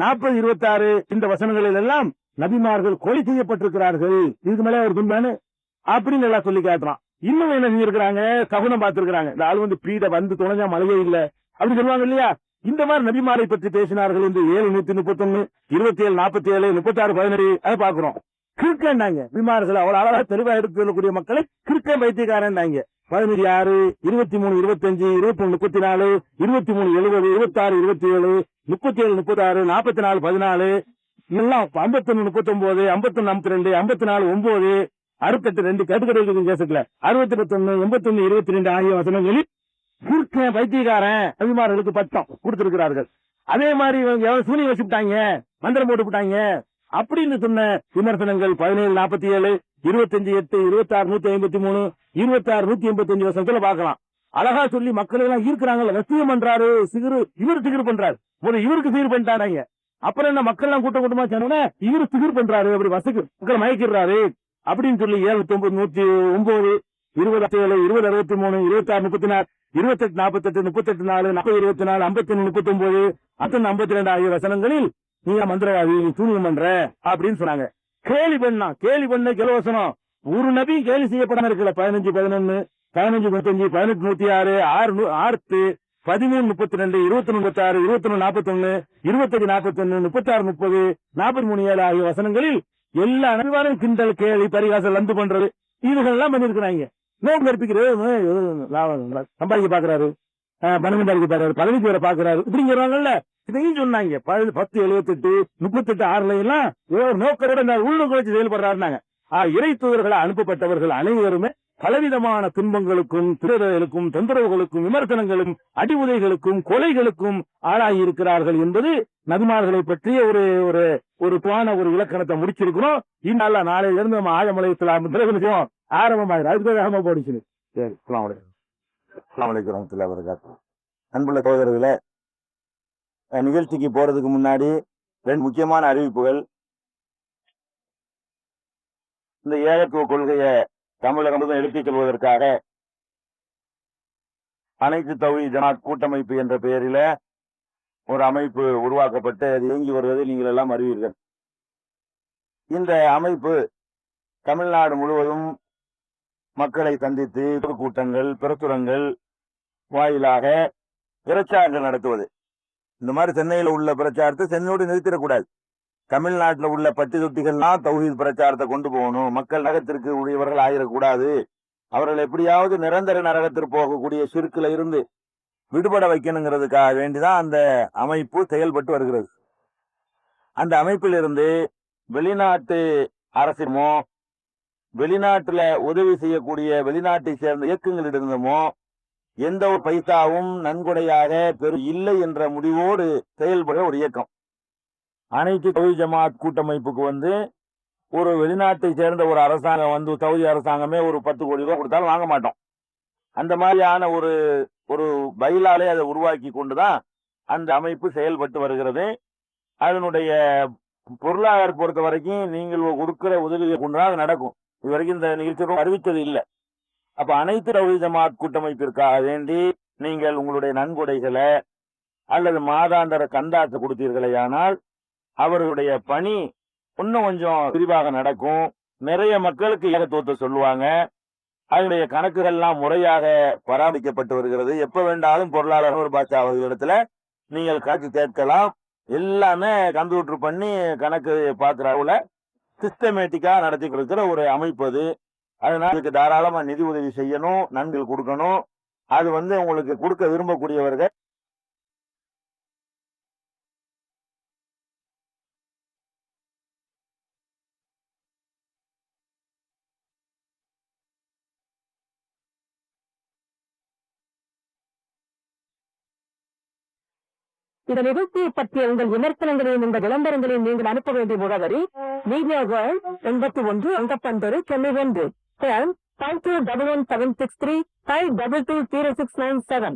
40, 26 இந்த வசனங்களில் எல்லாம் நபிமார்கள் கொலை செய்யப்பட்டிருக்கிறார்கள். இதுக்கு மேல ஒரு துன்பானு அப்படின்னு எல்லாம் சொல்லி காட்டுறான். இன்னும் என்ன செஞ்சிருக்கிறாங்க, ககுனம் பார்த்திருக்கிறாங்க. இந்த ஆள் வந்து பீட வந்து துணைஞ்சா மழையே இல்ல அப்படி சொல்லுவாங்க இல்லையா. இந்த மாதிரி நபிமாரை பற்றி பேசினார்கள் என்று 7:131, 27, 47, 36, 17 அதை பாக்குறோம். கிறுக்கண்டாங்க நபிமார்கள். அவ்வளவு அழகா தெளிவா எடுத்து சொல்லக்கூடிய மக்களை கிறுக்க பைத்தியக்காரன். 15/6, 23, 25, 21, 34, 23, 70, 26, 27, 37, 36, 44, 14, எல்லாம் 51, 39, 51, 52, 54, 9, 68, 2 கட்டுக்கடை கேசத்துல 61, 81, 22 ஆகிய வசனங்களில் கிறுக்கன் பைத்தியக்காரன் நபிமார்களுக்கு பட்டம் கொடுத்திருக்கிறார்கள். அதே மாதிரி இவங்க சூனியம் வச்சுட்டாங்க, மந்திரம் போட்டு விட்டாங்க அப்படின்னு சொன்ன விமர்சனங்கள் 17:47, 25:8, 26:153, 26:185 வருஷத்துல பாக்கலாம். அழகா சொல்லி மக்கள் எல்லாம் ஈர்க்கிறாங்கல்ல. வசியம் பண்றாரு சிகிரு, இவரு சிகிர் பண்றாரு. இவருக்கு சிகிர் பண்ணிட்டாங்க. அப்புறம் என்ன மக்கள் எல்லாம் கூட்டம் கூட்டமா சொன்னா இவரு சிகிர் பண்றாரு, அப்படி வசக்கு மக்கள் மயக்கிறாரு அப்படின்னு சொல்லி 7, 9, 109, 20, 20, 63, 26, 34, 28, 48, 38, 4, 40, 24, 51, 39, 52 ஆகிய வசனங்களில் நீ மந்திரவாதி, சூனியம் பண்ற அப்படின்னு சொன்னாங்க. கேலி பண்ண கிலவசனம் ஒரு நபி கேலி செய்யப்படாம இருக்கல. 15, 11, 15, 35, 18, 106, 6, 13, 32, 21, 36, 21, 41, 28, 41, 36, 30, 43, 7 ஆகிய வசனங்களில் எல்லா நபிமாரும் கிண்டல், கேலி, பரிகாசம், லந்து பண்றது இதுகள் எல்லாம் பண்ணிருக்கிறாங்க. நோக்கம் கற்பிக்கிறது, சம்பாதிக்க பாக்குறாரு, பணம் பாக்குறாரு, பதவிக்கு வர பாக்குறாரு இப்படிங்கிறாங்கல்ல. இதையும் சொன்னாங்க. 10:78, 38, 6 எல்லாம் நோக்கரோட உள்நோக்க வச்சு செயல்படுறாருனாங்க. இறை தூதர்களை அனுப்பப்பட்டவர்கள் அனைவருமே பலவிதமான துன்பங்களுக்கும், திரைகளுக்கும், தொந்தரவுகளுக்கும், விமர்சனங்களும், அடிவுதைகளுக்கும், கொலைகளுக்கும் ஆளாகி இருக்கிறார்கள் என்பது நபிமார்களை பற்றிய ஒரு துவான ஒரு இலக்கணத்தை முடிச்சிருக்கிறோம். இன்னால நாளையில இருந்து நம்ம ஆழமலையத்தில் பிறகு ஆரம்பமாயிரும். அதுக்காக போடிச்சு. சரி, அஸ்ஸலாமு அலைக்கும் வரஹ்மத்துல்லாஹி வபரகாத்துஹு. அன்புள்ள சகோதரர்களே, நிகழ்ச்சிக்கு போறதுக்கு முன்னாடி 2 முக்கியமான அறிவிப்புகள். இந்த ஏகத்துவ கொள்கையை தமிழகம் முழுவதும் எடுத்துச் செல்வதற்காக அனைத்து தௌஹீத் ஜமாத் கூட்டமைப்பு என்ற பெயரில ஒரு அமைப்பு உருவாக்கப்பட்டு அது இயங்கி வருவதை நீங்கள் எல்லாம் அறிவீர்கள். இந்த அமைப்பு தமிழ்நாடு முழுவதும் மக்களை சந்தித்து கூட்டங்கள், பிரசுரங்கள் வாயிலாக பிரச்சாரங்கள் நடத்துவது. இந்த மாதிரி சென்னையில உள்ள பிரச்சாரத்தை சென்னையோடு நிறுத்திடக்கூடாது. தமிழ்நாட்டில் உள்ள பட்டி தொட்டிகள்லாம் தௌஹீத் பிரச்சாரத்தை கொண்டு போகணும். மக்கள் நரகத்திற்கு உரியவர்கள் ஆயிடக்கூடாது. அவர்கள் எப்படியாவது நிரந்தர நரகத்திற்கு போகக்கூடிய சிறுக்குல இருந்து விடுபட வைக்கணுங்கிறதுக்காக வேண்டிதான் அந்த அமைப்பு செயல்பட்டு வருகிறது. அந்த அமைப்பிலிருந்து வெளிநாட்டு அரசுமோ, வெளிநாட்டுல உதவி செய்யக்கூடிய வெளிநாட்டை சேர்ந்த இயக்கங்களிடமோ எந்த ஒரு பைசாவும் நன்கொடையாக இல்லை என்ற முடிவோடு செயல்படுற ஒரு இயக்கம். அனைத்து தௌஹீத் ஜமாத் கூட்டமைப்புக்கு ஒரு வெளிநாட்டை சேர்ந்த ஒரு அரசாங்கம் சவுதி அரசாங்கமே ஒரு 10 கோடி ரூபாய் கொடுத்தாலும் வாங்க மாட்டோம். அந்த மாதிரியான ஒரு பைலாலே அதை உருவாக்கி கொண்டுதான் அந்த அமைப்பு செயல்பட்டு வருகிறது. அதனுடைய பொருளாதார பொறுத்த வரைக்கும் நீங்கள் கொடுக்கிற உதவியை கொண்டுதான் அது நடக்கும். இதுவரைக்கும் இந்த நிகழ்ச்சி அறிவித்தது இல்லை. அப்ப அனைத்து தௌஹீத் ஜமாத் கூட்டமைப்பிற்காக வேண்டி நீங்கள் உங்களுடைய நன்கொடைகளை அல்லது மாதாந்திர கந்தாசை கொடுத்தீர்களேயானால் அவர்களுடைய பணி இன்னும் கொஞ்சம் விரிவாக நடக்கும். நிறைய மக்களுக்கு ஏகத்துவத்தை சொல்லுவாங்க. அதனுடைய கணக்குகள்லாம் முறையாக பராமரிக்கப்பட்டு வருகிறது. எப்ப வேண்டாலும் பொருளாளர் ஒரு பாட்சா அவர்களிடத்துல நீங்கள் கணக்கு கேட்கலாம். எல்லாமே கம்ப்யூட்டர் பண்ணி கணக்கு பார்க்கிற சிஸ்டமேட்டிக்கா நடத்தி கொடுக்கிற ஒரு அமைப்பு அது. அதனால அதுக்கு தாராளமா நிதி உதவி செய்யணும், நன்கள் கொடுக்கணும். அது உங்களுக்கு கொடுக்க விரும்பக்கூடியவர்கள் இந்த நிகழ்ச்சியை பற்றிய உங்கள் விமர்சனங்களையும் இந்த விளம்பரங்களையும் நீங்கள் அனுப்ப வேண்டிய முகவரி மீடியா வேர்ல்ட் 81 அங்கப்பந்தரு சென்னை 2 52117635220697